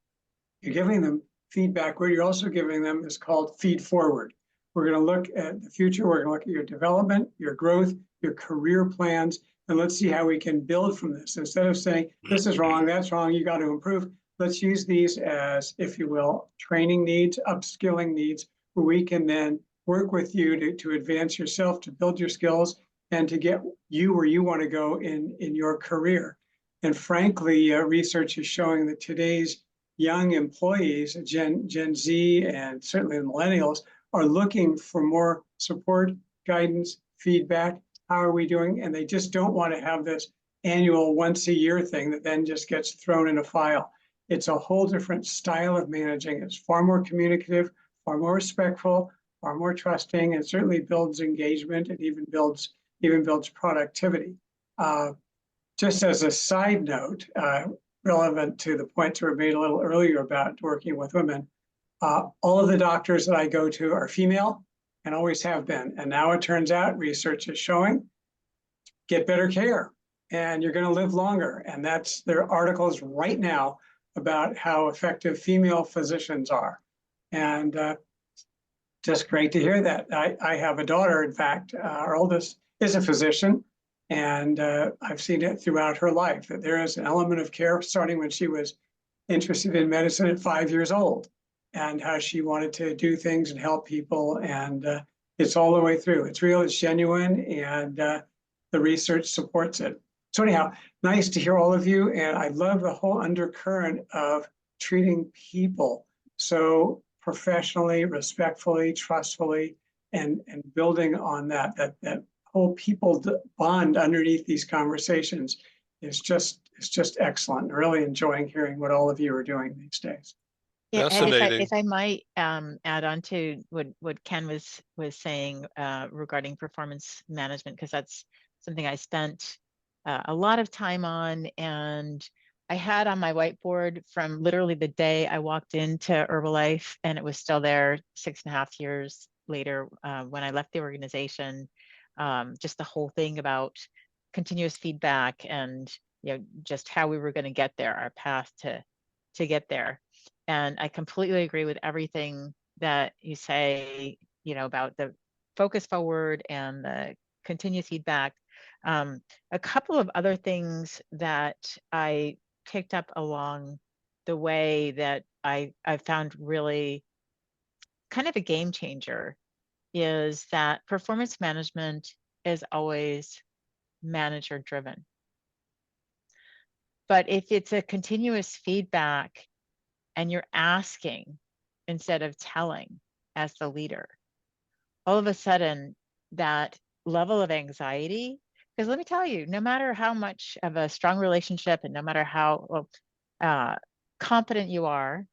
Speaker 4: you're giving them feedback. What you're also giving them is called feed forward. We're going to look at the future. We're going to look at your development, your growth, your career plans, and let's see how we can build from this. Instead of saying, this is wrong, that's wrong, you got to improve. Let's use these as, if you will, training needs, upskilling needs, where we can then work with you to advance yourself, to build your skills, and to get you where you want to go in your career. And frankly, research is showing that today's young employees, Gen Z, and certainly the millennials, are looking for more support, guidance, feedback. How are we doing? And they just don't want to have this annual once a year thing that then just gets thrown in a file. It's a whole different style of managing. It's far more communicative, far more respectful, far more trusting, and certainly builds engagement and even builds productivity. Just as a side note, relevant to the points that were made a little earlier about working with women, all of the doctors that I go to are female and always have been. And now it turns out research is showing, get better care and you're going to live longer. And there are articles right now about how effective female physicians are. And just great to hear that. I have a daughter, in fact, our oldest is a physician. And I've seen it throughout her life, that there is an element of care starting when she was interested in medicine at 5 years old, and how she wanted to do things and help people. And it's all the way through. It's real, it's genuine, and the research supports it. So anyhow, nice to hear all of you. And I love the whole undercurrent of treating people so professionally, respectfully, trustfully, and building on that whole people bond underneath these conversations is just excellent. I'm really enjoying hearing what all of you are doing these days.
Speaker 3: Yeah,
Speaker 1: Fascinating.
Speaker 3: if I might add on to what Ken was saying regarding performance management, because that's something I spent a lot of time on, and I had on my whiteboard from literally the day I walked into Herbalife, and it was still there 6.5 years later when I left the organization. Just the whole thing about continuous feedback and just how we were going to get there, our path to get there. And I completely agree with everything that you say, about the focus forward and the continuous feedback. A couple of other things that I picked up along the way that I found really kind of a game changer is that performance management is always manager driven. But if it's a continuous feedback and you're asking instead of telling as the leader, all of a sudden that level of anxiety, because let me tell you, no matter how much of a strong relationship and no matter how confident you are,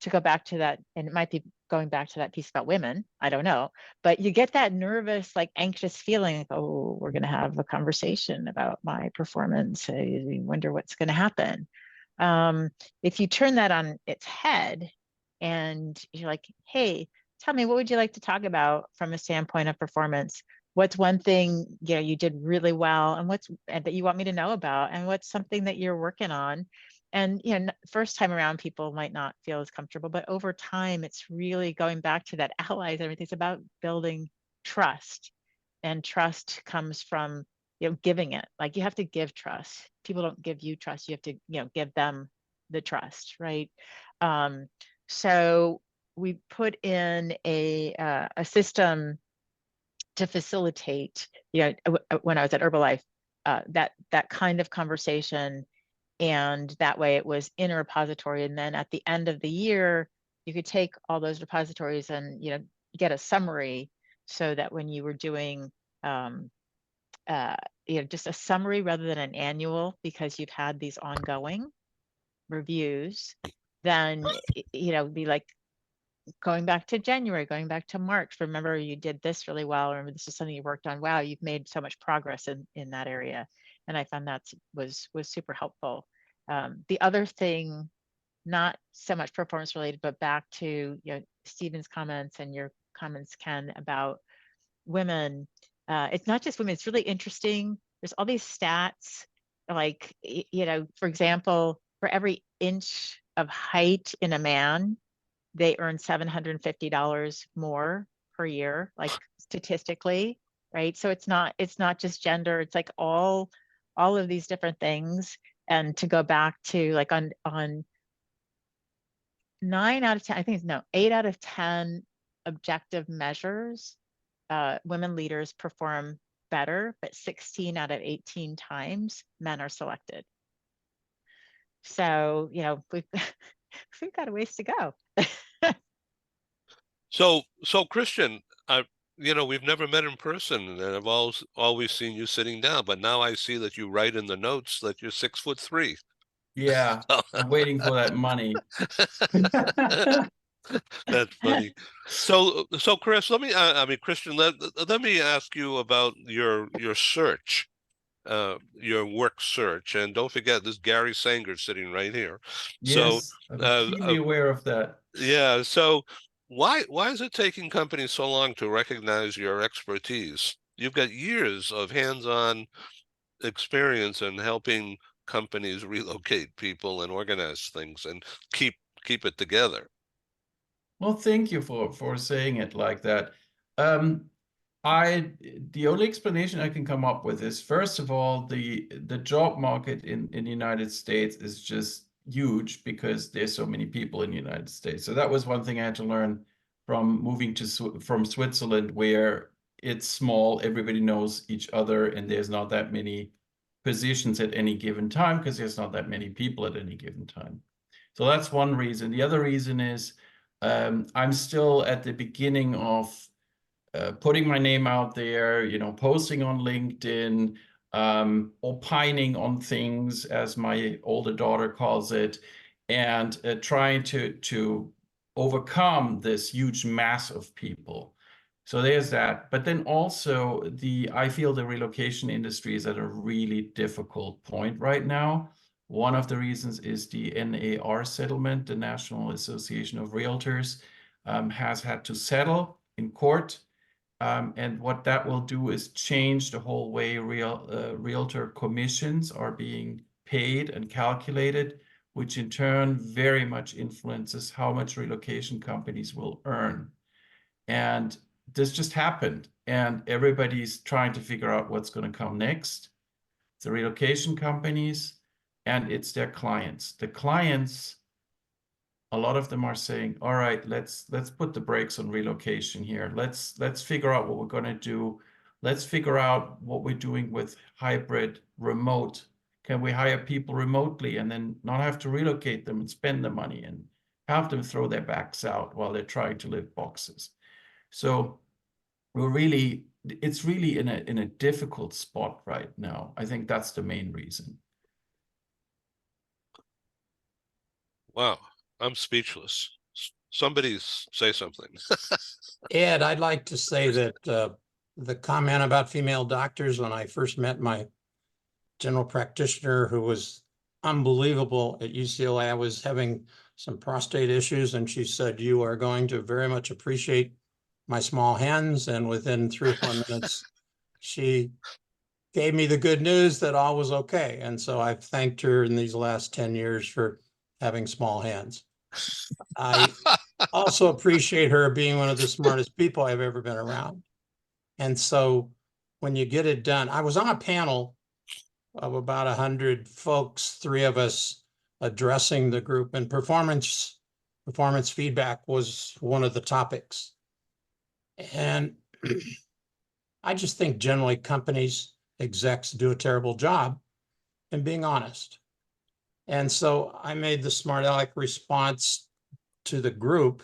Speaker 3: to go back to that, and it might be going back to that piece about women, I don't know, but you get that nervous, like anxious feeling, like, oh, we're going to have a conversation about my performance. I wonder what's going to happen. If you turn that on its head and you're like, hey, tell me, what would you like to talk about from a standpoint of performance? What's one thing you did really well, and that you want me to know about, and what's something that you're working on? And first time around, people might not feel as comfortable, but over time, it's really going back to that allies. Everything's about building trust, and trust comes from giving it. Like, you have to give trust. People don't give you trust. You have to give them the trust, right? So we put in a system to facilitate, when I was at Herbalife, that kind of conversation. And that way it was in a repository. And then at the end of the year, you could take all those repositories and, get a summary, so that when you were doing, just a summary rather than an annual, because you've had these ongoing reviews, then, be like, going back to January, going back to March, remember you did this really well. Remember this is something you worked on. Wow, you've made so much progress in that area. And I found that was super helpful. The other thing, not so much performance related, but back to Stephen's comments and your comments, Ken, about women. It's not just women. It's really interesting. There's all these stats, like, for example, for every inch of height in a man, they earn $750 more per year, like statistically, right? So it's not just gender. It's like all of these different things. And to go back to like on 9 out of 10, I think it's no 8 out of 10 objective measures, women leaders perform better, but 16 out of 18 times men are selected. So, we've got a ways to go.
Speaker 1: So Christian, we've never met in person, and I've always seen you sitting down, but now I see that you write in the notes that you're 6'3".
Speaker 8: Yeah, I'm waiting for that money.
Speaker 1: That's funny. So Chris, Christian, let me ask you about your search, your work search, and don't forget this Gary Sanger sitting right here.
Speaker 8: Yes, I'm keenly aware of that.
Speaker 1: Yeah. So why is it taking companies so long to recognize your expertise? You've got years of hands-on experience in helping companies relocate people and organize things and keep it together.
Speaker 8: Well, thank you for saying it like that. The only explanation I can come up with is, first of all, the job market in the United States is just huge because there's so many people in the United States. So that was one thing I had to learn from moving from Switzerland, where it's small, everybody knows each other, and there's not that many positions at any given time because there's not that many people at any given time. So that's one reason. The other reason is I'm still at the beginning of putting my name out there, posting on LinkedIn, opining on things, as my older daughter calls it, and trying to overcome this huge mass of people. So there's that. But then also I feel the relocation industry is at a really difficult point right now. One of the reasons is the NAR settlement, the National Association of Realtors, has had to settle in court. And what that will do is change the whole way realtor commissions are being paid and calculated, which in turn very much influences how much relocation companies will earn. And this just happened, and everybody's trying to figure out what's going to come next. The relocation companies, and it's their clients. The clients, a lot of them are saying, all right, let's put the brakes on relocation here. Let's figure out what we're going to do. Let's figure out what we're doing with hybrid remote. Can we hire people remotely and then not have to relocate them and spend the money and have them throw their backs out while they're trying to lift boxes? So it's really in a difficult spot right now. I think that's the main reason.
Speaker 1: Wow, I'm speechless. Somebody say something.
Speaker 6: Ed, I'd like to say that the comment about female doctors, when I first met my general practitioner, who was unbelievable at UCLA, I was having some prostate issues, and she said, "You are going to very much appreciate my small hands." And within 3 or 4 minutes, she gave me the good news that all was okay. And so I've thanked her in these last 10 years for having small hands. I also appreciate her being one of the smartest people I've ever been around. And so when you get it done, I was on a panel of about 100 folks, 3 of us addressing the group, and performance feedback was one of the topics. And I just think generally companies, execs do a terrible job in being honest. And so I made the smart aleck response to the group,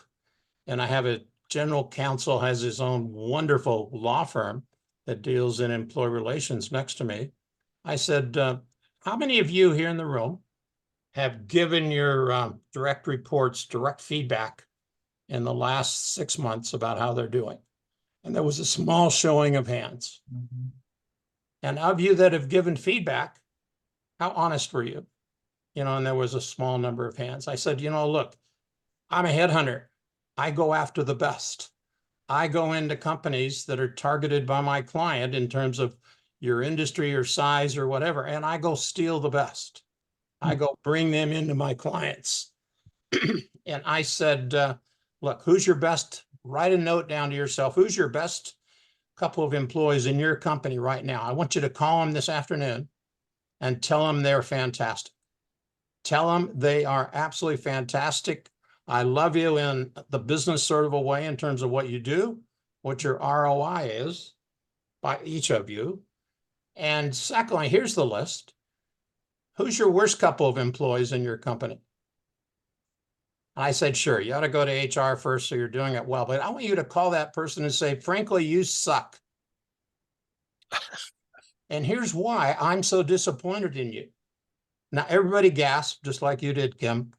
Speaker 6: and I have a general counsel has his own wonderful law firm that deals in employee relations next to me. I said, how many of you here in the room have given your direct reports, direct feedback in the last 6 months about how they're doing? And there was a small showing of hands.
Speaker 8: Mhm.
Speaker 6: And of you that have given feedback, how honest were you? You know, and there was a small number of hands. I said, you know, look, I'm a headhunter. I go after the best. I go into companies that are targeted by my client in terms of your industry or size or whatever, and I go steal the best. I go bring them into my clients. And I said, look, who's your best? Write a note down to yourself. Who's your best couple of employees in your company right now? I want you to call them this afternoon and tell them they're fantastic. Tell them they are absolutely fantastic. I love you in the business sort of a way in terms of what you do, what your ROI is by each of you. And secondly, here's the list. Who's your worst couple of employees in your company? I said, sure, you ought to go to HR first so you're doing it well. But I want you to call that person and say, frankly, you suck. And here's why I'm so disappointed in you. Now, everybody gasped, just like you did, Kim.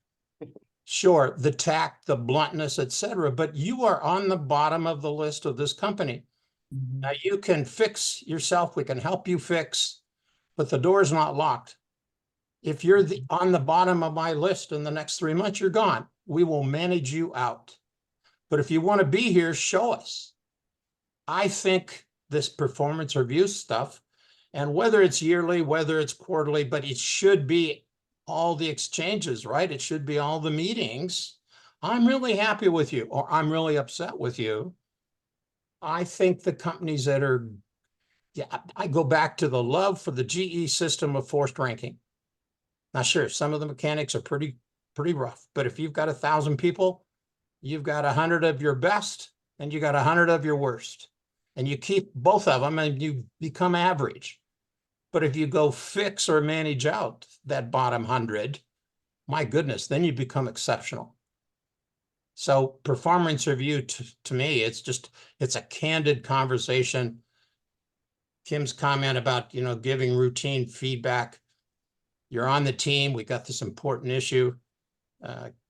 Speaker 6: Sure, the tact, the bluntness, etc. But you are on the bottom of the list of this company.
Speaker 8: Mhm.
Speaker 6: Now, you can fix yourself. We can help you fix, but the door's not locked. If you're on the bottom of my list in the next 3 months, you're gone. We will manage you out. But if you want to be here, show us. I think this performance review stuff, and whether it's yearly, whether it's quarterly, but it should be all the exchanges, right? It should be all the meetings. I'm really happy with you, or I'm really upset with you. I think the companies that are, yeah, I go back to the love for the GE system of forced ranking. Now, sure, some of the mechanics are pretty rough, but if you've got 1,000 people, you've got 100 of your best and you got 100 of your worst. And you keep both of them and you become average. But if you go fix or manage out that bottom 100, my goodness, then you become exceptional. So performance review to me, it's a candid conversation. Kim's comment about, you know, giving routine feedback. You're on the team. We got this important issue.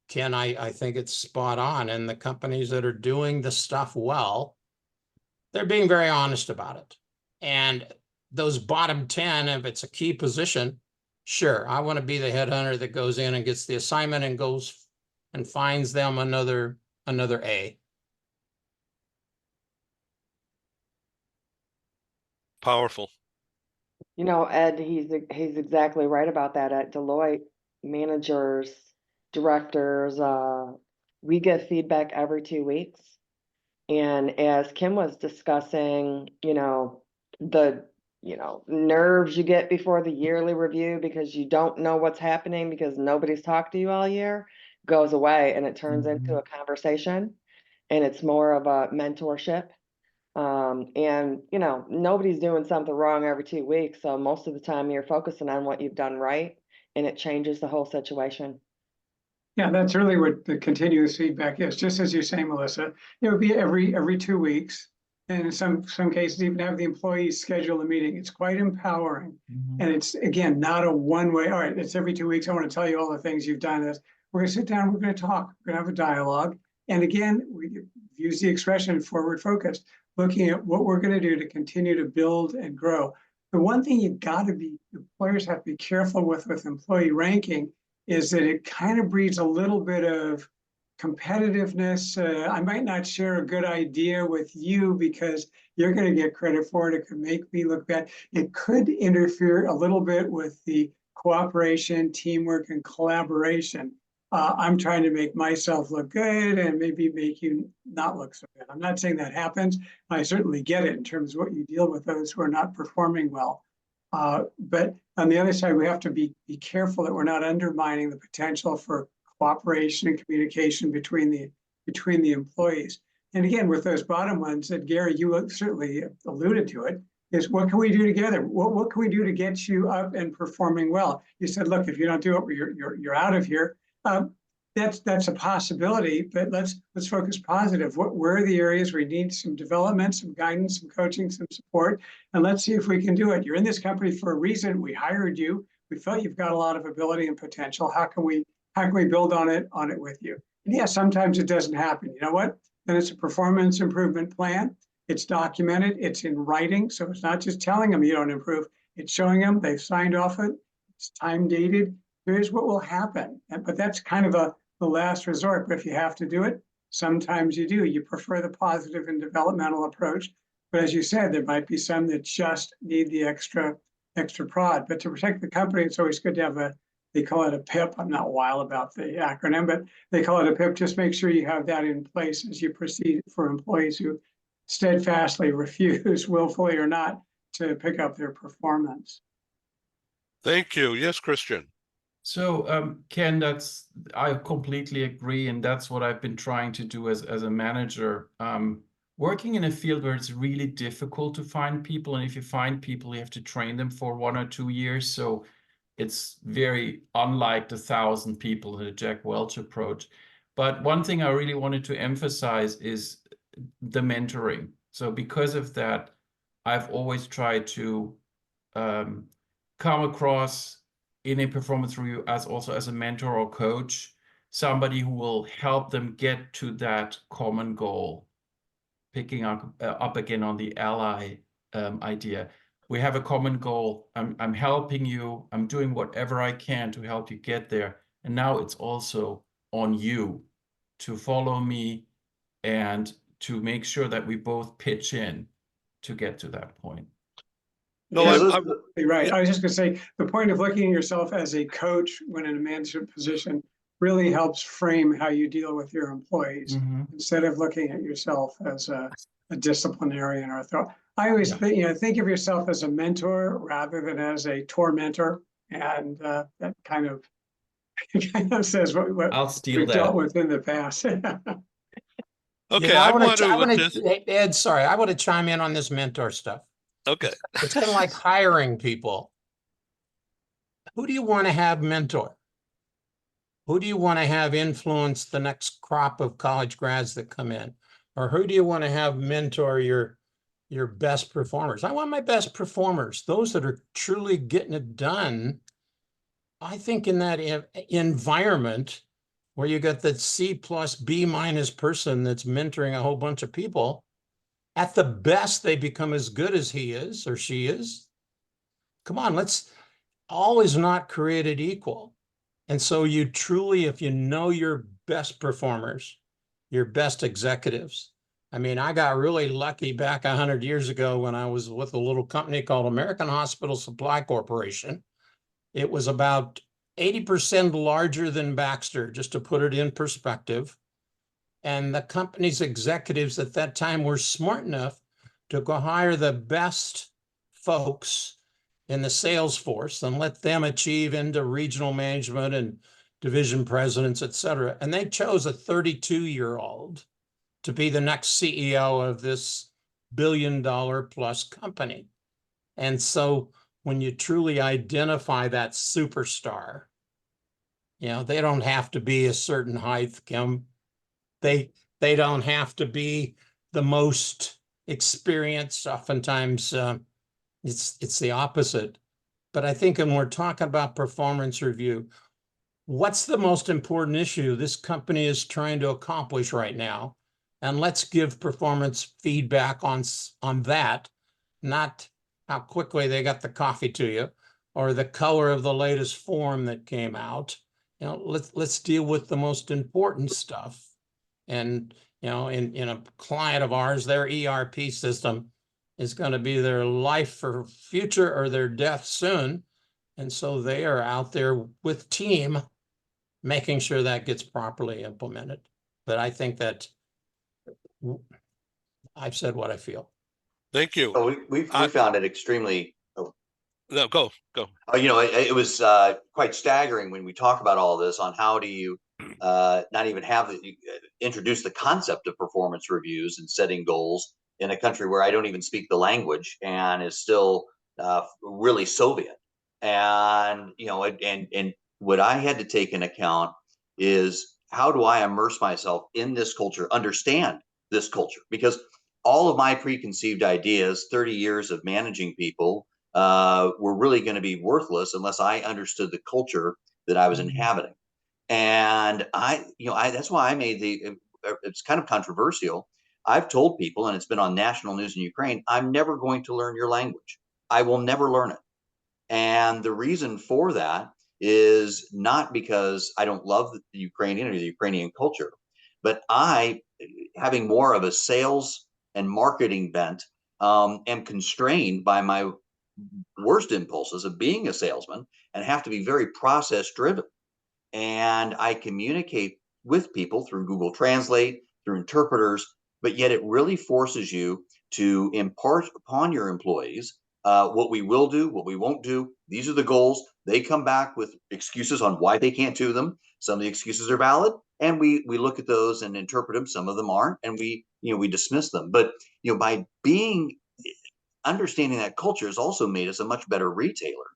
Speaker 6: Ken, I think it's spot on. And the companies that are doing the stuff well, they're being very honest about it. And those bottom 10, if it's a key position, sure, I want to be the headhunter that goes in and gets the assignment and goes and finds them another A.
Speaker 1: Powerful.
Speaker 5: You know, Ed, he's exactly right about that. At Deloitte, managers, directors, we get feedback every 2 weeks. And as Kim was discussing, the, nerves you get before the yearly review because you don't know what's happening because nobody's talked to you all year goes away and it turns into a conversation and it's more of a mentorship. And nobody's doing something wrong every 2 weeks. So most of the time you're focusing on what you've done right and it changes the whole situation.
Speaker 4: Yeah, that's really what the continuous feedback is. Just as you're saying, Melissa, it would be every 2 weeks. And in some cases, even have the employees schedule a meeting. It's quite empowering. And it's, again, not a one-way, all right, it's every 2 weeks. I want to tell you all the things you've done. We're going to sit down, we're going to talk, we're going to have a dialogue. And again, we use the expression forward focused, looking at what we're going to do to continue to build and grow. The one thing employers have to be careful with employee ranking is that it kind of breeds a little bit of competitiveness. I might not share a good idea with you because you're going to get credit for it. It could make me look bad. It could interfere a little bit with the cooperation, teamwork, and collaboration. I'm trying to make myself look good and maybe make you not look so good. I'm not saying that happens. I certainly get it in terms of what you deal with those who are not performing well. But on the other side, we have to be careful that we're not undermining the potential for cooperation and communication between the employees. And again, with those bottom ones that Gary, you certainly alluded to it, is what can we do together? What can we do to get you up and performing well? You said, look, if you don't do it, you're out of here. That's a possibility, but let's focus positive. Where are the areas where you need some development, some guidance, some coaching, some support, and let's see if we can do it. You're in this company for a reason. We hired you. We felt you've got a lot of ability and potential. How can we build on it with you? And yeah, sometimes it doesn't happen. You know what? Then it's a performance improvement plan. It's documented. It's in writing, so it's not just telling them you don't improve. It's showing them they've signed off it. It's time dated. Here's what will happen. But that's kind of the last resort. But if you have to do it, sometimes you do. You prefer the positive and developmental approach. But as you said, there might be some that just need the extra prod. But to protect the company, it's always good to have they call it a PIP. I'm not wild about the acronym, but they call it a PIP. Just make sure you have that in place as you proceed for employees who steadfastly refuse, willfully or not, to pick up their performance.
Speaker 1: Thank you. Yes, Christian.
Speaker 8: So, Ken, I completely agree, and that's what I've been trying to do as a manager. Working in a field where it's really difficult to find people, and if you find people, you have to train them for 1 or 2 years. So it's very unlike the 1,000 people in the Jack Welch approach. But one thing I really wanted to emphasize is the mentoring. So because of that, I've always tried to come across in a performance review as also as a mentor or coach, somebody who will help them get to that common goal. Picking up again on the ally idea. We have a common goal. I'm helping you. I'm doing whatever I can to help you get there. And now it's also on you to follow me and to make sure that we both pitch in to get to that point.
Speaker 1: No,
Speaker 4: Right. I was just going to say the point of looking at yourself as a coach when in a management position really helps frame how you deal with your employees instead of looking at yourself as a disciplinarian or a thought. I always think of yourself as a mentor rather than as a tormentor, and that kind of says what
Speaker 8: I'll steal
Speaker 4: we've
Speaker 8: that.
Speaker 4: dealt with in the past.
Speaker 1: Okay, I want
Speaker 6: to Ed, sorry, I want to chime in on this mentor stuff.
Speaker 1: Okay.
Speaker 6: It's kind of like hiring people. Who do you want to have mentor? Who do you want to have influence the next crop of college grads that come in? Or who do you want to have mentor your best performers? I want my best performers, those that are truly getting it done. I think in that environment where you got that C plus B minus person that's mentoring a whole bunch of people, at the best, they become as good as he is or she is. Come on, let's always not create it equal. And so you truly, if you know your best performers, your best executives. I mean, I got really lucky back 100 years ago when I was with a little company called American Hospital Supply Corporation. It was about 80% larger than Baxter, just to put it in perspective. And the company's executives at that time were smart enough to go hire the best folks in the sales force and let them achieve into regional management and division presidents, et cetera. And they chose a 32-year-old to be the next CEO of this billion-dollar-plus company. And so when you truly identify that superstar, they don't have to be a certain height, Kim. They don't have to be the most experienced. Oftentimes, it's the opposite. But I think when we're talking about performance review, what's the most important issue this company is trying to accomplish right now? And let's give performance feedback on that, not how quickly they got the coffee to you or the color of the latest form that came out. Let's deal with the most important stuff. And, in a client of ours, their ERP system is going to be their life for future or their death soon. And so they are out there with team making sure that gets properly implemented. But I think that I've said what I feel.
Speaker 1: Thank you.
Speaker 2: So we found it extremely.
Speaker 1: No, go.
Speaker 2: It was quite staggering when we talk about all this on how do you not even introduce the concept of performance reviews and setting goals in a country where I don't even speak the language and is still really Soviet. And and what I had to take into account is, how do I immerse myself in this culture, understand this culture? Because all of my preconceived ideas, 30 years of managing people, were really going to be worthless unless I understood the culture that I was inhabiting. And that's why I made it's kind of controversial. I've told people, and it's been on national news in Ukraine, I'm never going to learn your language. I will never learn it. And the reason for that is not because I don't love the Ukrainian or the Ukrainian culture, but I, having more of a sales and marketing bent, am constrained by my worst impulses of being a salesman and have to be very process driven. And I communicate with people through Google Translate, through interpreters, but yet it really forces you to impart upon your employees what we will do, what we won't do. These are the goals. They come back with excuses on why they can't do them. Some of the excuses are valid, and we look at those and interpret them. Some of them aren't, and we dismiss them. But by understanding that culture has also made us a much better retailer.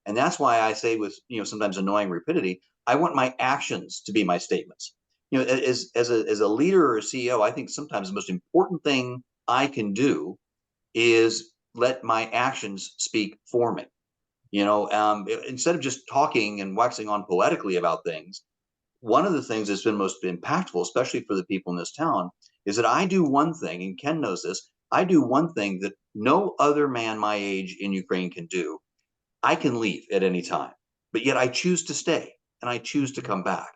Speaker 2: And that's why I say, with sometimes annoying rapidity, I want my actions to be my statements. As a leader or a CEO, I think sometimes the most important thing I can do is let my actions speak for me. Instead of just talking and waxing on poetically about things, one of the things that's been most impactful, especially for the people in this town, is that I do one thing, and Ken knows this. I do one thing that no other man my age in Ukraine can do. I can leave at any time, but yet I choose to stay and I choose to come back.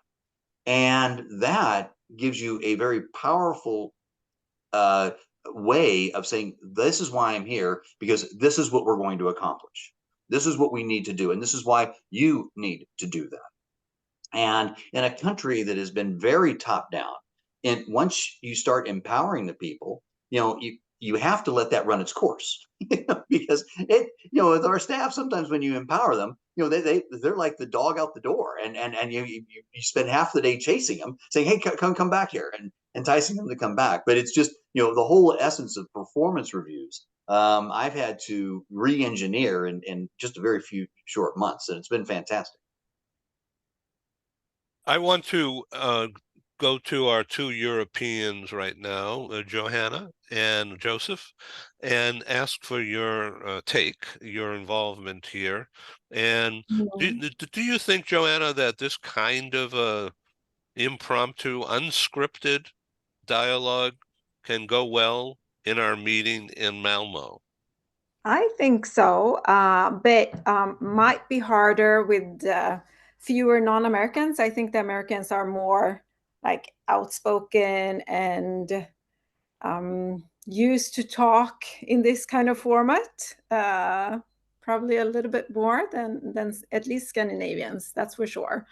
Speaker 2: And that gives you a very powerful way of saying, this is why I'm here, because this is what we're going to accomplish. This is what we need to do. And this is why you need to do that. And in a country that has been very top down, and once you start empowering the people, you have to let that run its course. Because with our staff, sometimes when you empower them, they're like the dog out the door, and you spend half the day chasing them, saying, hey, come back here, and enticing them to come back. But it's just the whole essence of performance reviews. I've had to re-engineer in just a very few short months, and it's been fantastic.
Speaker 1: I want to go to our two Europeans right now, Johanna and Joseph, and ask for your your involvement here. And do you think, Johanna, that this kind of impromptu, unscripted dialogue can go well in our meeting in Malmo?
Speaker 9: I think so, but might be harder with fewer non-Americans. I think the Americans are more like outspoken and used to talk in this kind of format, probably a little bit more than at least Scandinavians, that's for sure.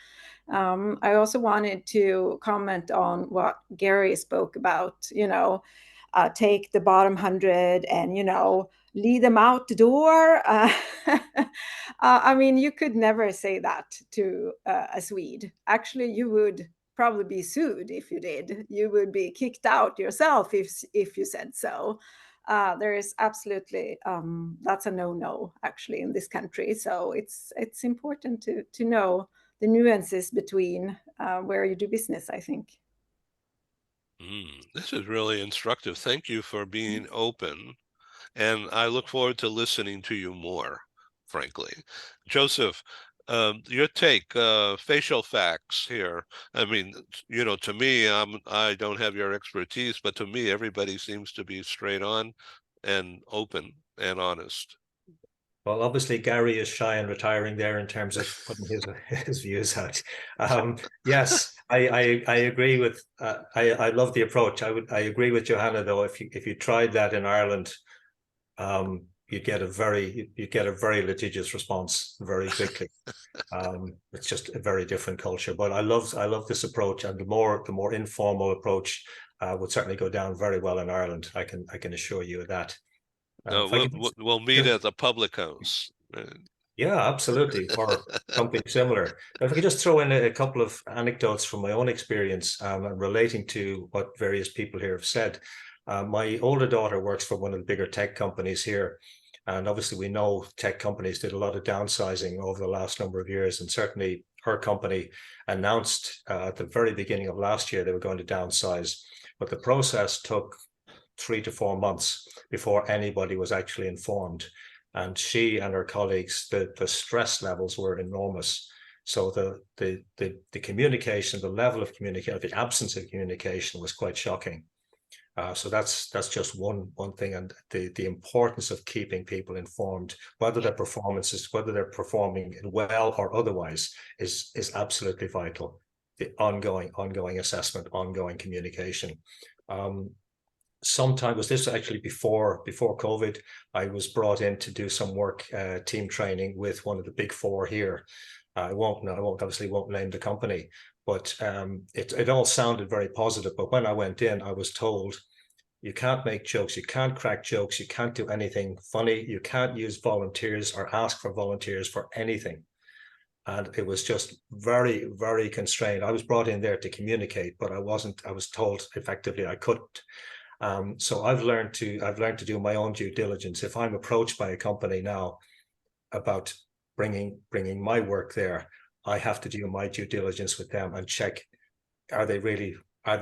Speaker 9: I also wanted to comment on what Gary spoke about, take the bottom 100 and, lead them out the door. I mean, you could never say that to a Swede. Actually, you would probably be sued if you did. You would be kicked out yourself if you said so. There is absolutely, that's a no-no actually in this country. So it's important to know the nuances between where you do business, I think.
Speaker 1: This is really instructive. Thank you for being open. And I look forward to listening to you more, frankly. Joseph, your take, facial facts here. I mean, to me, I don't have your expertise, but to me, everybody seems to be straight on and open and honest.
Speaker 10: Well, obviously, Gary is shy and retiring there in terms of putting his views out. Yes, I agree with. I love the approach. I agree with Johanna though. If you tried that in Ireland, you get a very litigious response very quickly. It's just a very different culture. But I love this approach, and the more informal approach would certainly go down very well in Ireland. I can assure you of that.
Speaker 1: We'll meet at the public house.
Speaker 10: Yeah, absolutely, or something similar. If I could just throw in a couple of anecdotes from my own experience relating to what various people here have said. My older daughter works for one of the bigger tech companies here. And obviously, we know tech companies did a lot of downsizing over the last number of years. And certainly her company announced at the very beginning of last year they were going to downsize. But the process took 3 to 4 months before anybody was actually informed. And she and her colleagues, the stress levels were enormous. So the communication, the level of communication, the absence of communication was quite shocking. So that's just one thing, and the importance of keeping people informed, whether their performances, whether they're performing well or otherwise, is absolutely vital. The ongoing assessment, ongoing communication. Sometimes this was actually before COVID. I was brought in to do some work, team training with one of the big four here. I won't name the company, but it all sounded very positive. But when I went in, I was told, you can't make jokes, you can't crack jokes, you can't do anything funny, you can't use volunteers or ask for volunteers for anything. And it was just very, very constrained. I was brought in there to communicate, but I was told effectively I couldn't. So I've learned to do my own due diligence. If I'm approached by a company now about bringing my work there, I have to do my due diligence with them and check, are they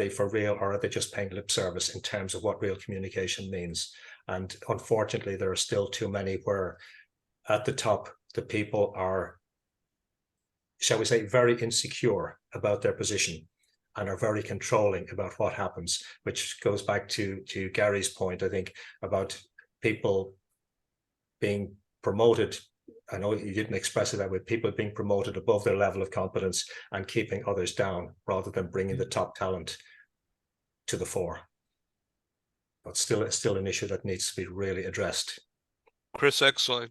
Speaker 10: for real, or are they just paying lip service in terms of what real communication means? And unfortunately, there are still too many where at the top, the people are, shall we say, very insecure about their position and are very controlling about what happens, which goes back to Gary's point, I think, about people being promoted. I know you didn't express it that way, people being promoted above their level of competence and keeping others down rather than bringing the top talent to the fore. But still an issue that needs to be really addressed.
Speaker 1: Chris Exline.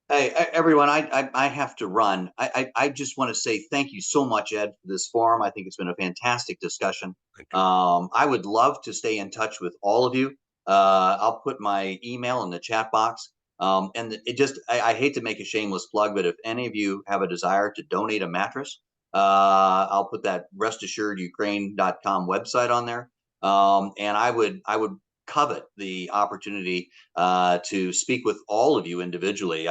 Speaker 2: Hey, everyone, I have to run. I just want to say thank you so much, Ed, for this forum. I think it's been a fantastic discussion. I would love to stay in touch with all of you. I'll put my email in the chat box. And I hate to make a shameless plug, but if any of you have a desire to donate a mattress, I'll put that restassuredukraine.com website on there. And I would covet the opportunity to speak with all of you individually.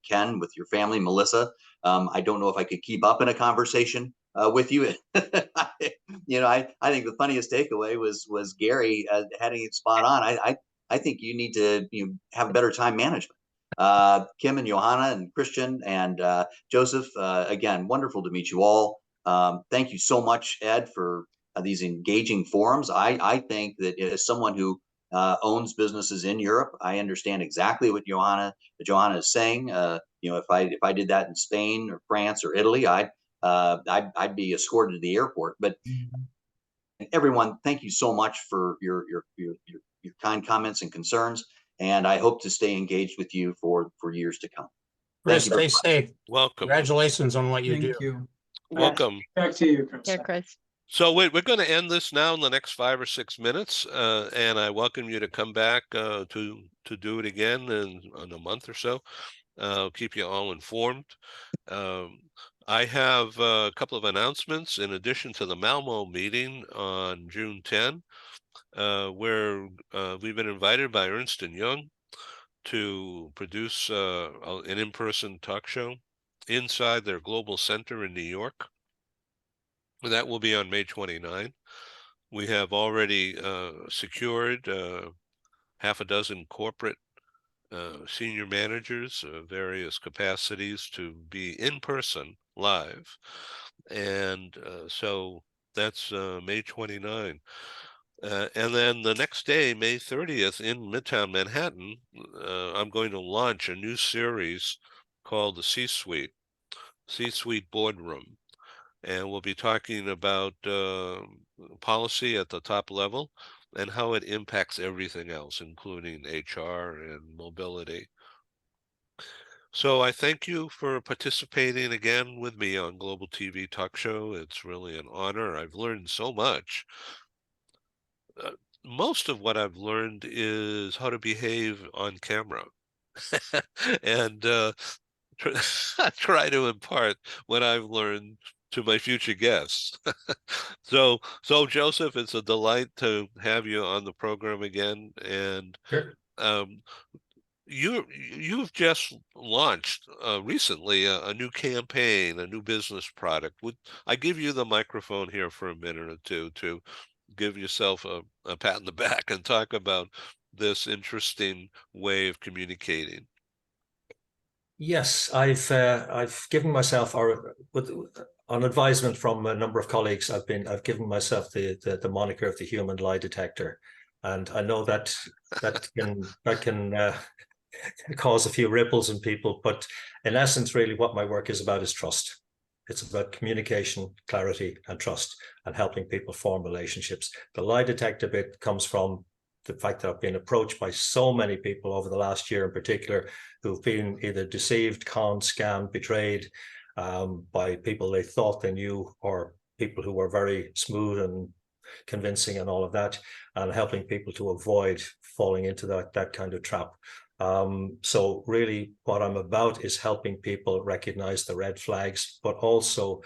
Speaker 2: Ken, with your family, Melissa. I don't know if I could keep up in a conversation with you. I think the funniest takeaway was Gary having it spot on. I think you need to have a better time management. Kim and Johanna and Christian and Joseph, again, wonderful to meet you all. Thank you so much, Ed, for these engaging forums. I think that as someone who owns businesses in Europe, I understand exactly what Johanna is saying. If I did that in Spain or France or Italy, I'd be escorted to the airport. But everyone, thank you so much for your kind comments and concerns, and I hope to stay engaged with you for years to come.
Speaker 6: Chris, stay safe.
Speaker 1: Welcome.
Speaker 6: Congratulations on what you do.
Speaker 8: Thank you.
Speaker 1: Welcome.
Speaker 4: Back to you, Chris.
Speaker 3: Here, Chris.
Speaker 1: So we're going to end this now in the next 5 or 6 minutes, and I welcome you to come back to do it again in a month or so. Keep you all informed. I have a couple of announcements in addition to the Malmo meeting on June 10, where we've been invited by Ernst & Young to produce an in-person talk show inside their global center in New York. That will be on May 29. We have already secured half a dozen corporate senior managers of various capacities to be in person live. And so that's May 29. And then the next day, May 30th, in Midtown Manhattan, I'm going to launch a new series called the C-Suite Boardroom. And we'll be talking about policy at the top level and how it impacts everything else, including HR and mobility. So I thank you for participating again with me on Global TV Talk Show. It's really an honor. I've learned so much. Most of what I've learned is how to behave on camera and try to impart what I've learned to my future guests. So Joseph, it's a delight to have you on the program again. And
Speaker 10: Sure.
Speaker 1: you've just launched recently a new campaign, a new business product. Would I give you the microphone here for a minute or two to give yourself a pat on the back and talk about this interesting way of communicating?
Speaker 10: Yes, I've given myself, or with on advisement from a number of colleagues, I've given myself the moniker of the human lie detector, and I know that can cause a few ripples in people, but in essence, really, what my work is about is trust. It's about communication, clarity, and trust, and helping people form relationships. The lie detector bit comes from the fact that I've been approached by so many people over the last year in particular who've been either deceived, conned, scammed, betrayed by people they thought they knew, or people who were very smooth and convincing and all of that, and helping people to avoid falling into that kind of trap. So really what I'm about is helping people recognize the red flags, but also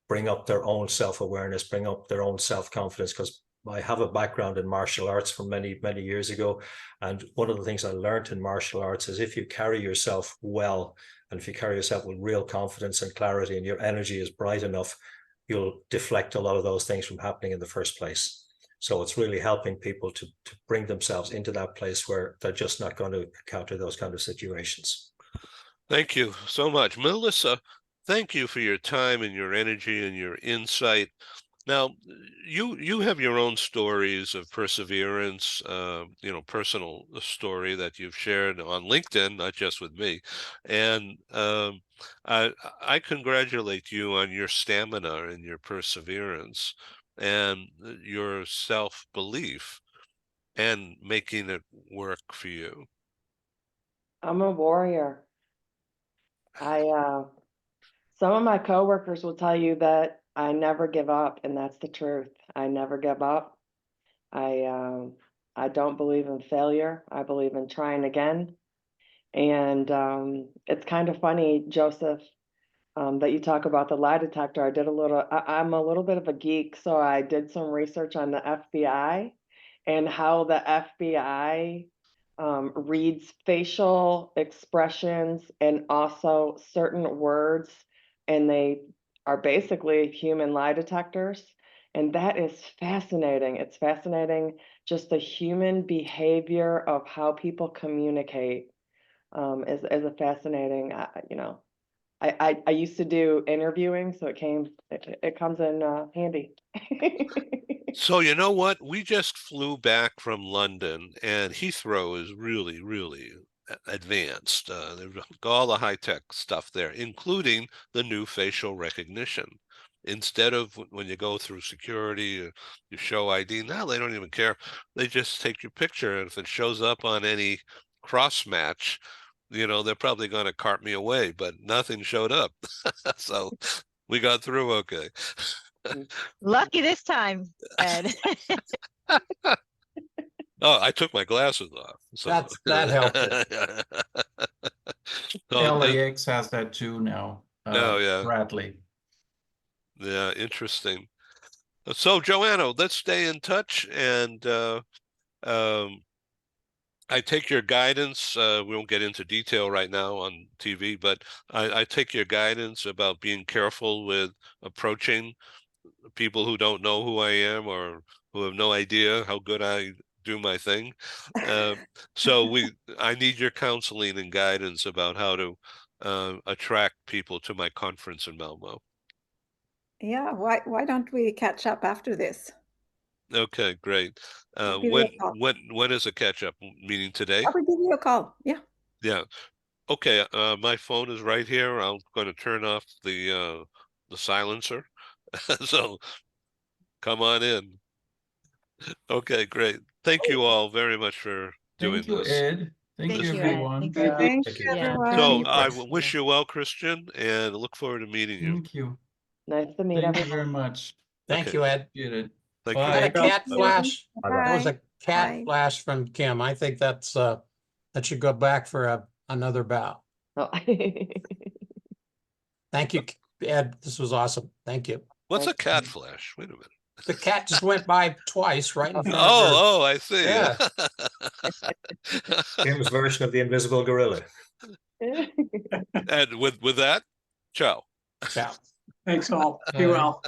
Speaker 10: bring up their own self-awareness, bring up their own self-confidence, because I have a background in martial arts from many, many years ago. And one of the things I learned in martial arts is if you carry yourself well, and if you carry yourself with real confidence and clarity, and your energy is bright enough, you'll deflect a lot of those things from happening in the first place. So it's really helping people to bring themselves into that place where they're just not going to encounter those kind of situations.
Speaker 1: Thank you so much. Melissa, thank you for your time and your energy and your insight. Now, you have your own stories of perseverance, personal story that you've shared on LinkedIn, not just with me. And I congratulate you on your stamina and your perseverance and your self-belief and making it work for you.
Speaker 5: I'm a warrior. Some of my coworkers will tell you that I never give up, and that's the truth. I never give up. I don't believe in failure. I believe in trying again. And it's kind of funny, Joseph, that you talk about the lie detector. I'm a little bit of a geek, so I did some research on the FBI and how the FBI reads facial expressions and also certain words, and they are basically human lie detectors. And that is fascinating. It's fascinating, just the human behavior of how people communicate is a fascinating, I used to do interviewing, so it comes in handy.
Speaker 1: So you know what? We just flew back from London, and Heathrow is really, really advanced. They've got all the high-tech stuff there, including the new facial recognition. Instead of when you go through security, you show ID, now they don't even care. They just take your picture, and if it shows up on any cross match, they're probably going to cart me away, but nothing showed up. So we got through okay.
Speaker 3: Lucky this time, Ed.
Speaker 1: Oh, I took my glasses off. So
Speaker 6: that helped it.
Speaker 8: LAX has that too now.
Speaker 1: Oh, yeah.
Speaker 8: Bradley.
Speaker 1: Yeah, interesting. So, Joanna, let's stay in touch, and I take your guidance. We won't get into detail right now on TV, but I take your guidance about being careful with approaching people who don't know who I am or who have no idea how good I do my thing. So I need your counseling and guidance about how to attract people to my conference in Malmo.
Speaker 9: Yeah, why don't we catch up after this?
Speaker 1: Okay, great.
Speaker 9: I'll give you a call.
Speaker 1: When is a catch-up meeting today?
Speaker 9: I will give you a call. Yeah.
Speaker 1: Yeah. Okay, my phone is right here. I'm going to turn off the silencer. So come on in. Okay, great. Thank you all very much for doing
Speaker 8: Thank you,
Speaker 1: this.
Speaker 8: Ed. Thank you,
Speaker 3: Ed.
Speaker 8: everyone.
Speaker 3: Thank
Speaker 9: Thank
Speaker 10: Thank
Speaker 9: you,
Speaker 10: you.
Speaker 3: Yeah,
Speaker 9: everyone.
Speaker 1: So
Speaker 3: appreciate
Speaker 1: I
Speaker 3: this.
Speaker 1: wish you well, Christian, and look forward to meeting you.
Speaker 8: Thank you.
Speaker 5: Nice to meet
Speaker 8: Thank you
Speaker 5: everyone.
Speaker 8: very much.
Speaker 6: Thank
Speaker 1: Okay.
Speaker 6: you, Ed.
Speaker 8: Appreciate it.
Speaker 1: Thank
Speaker 6: I
Speaker 1: you.
Speaker 6: got a
Speaker 8: Bye.
Speaker 6: cat flash.
Speaker 10: Bye-bye.
Speaker 6: That was a cat
Speaker 9: Bye.
Speaker 6: flash from Kim. I think that should go back for another bout.
Speaker 5: Oh.
Speaker 6: Thank you, Ed, this was awesome. Thank you.
Speaker 1: What's a
Speaker 5: Thank
Speaker 1: cat flash? Wait a minute.
Speaker 6: The cat just went by twice right in front of her.
Speaker 1: Oh, I see.
Speaker 6: Yeah.
Speaker 10: Tim's version of the invisible gorilla.
Speaker 1: And with that, ciao.
Speaker 6: Ciao.
Speaker 4: Thanks all. Be well.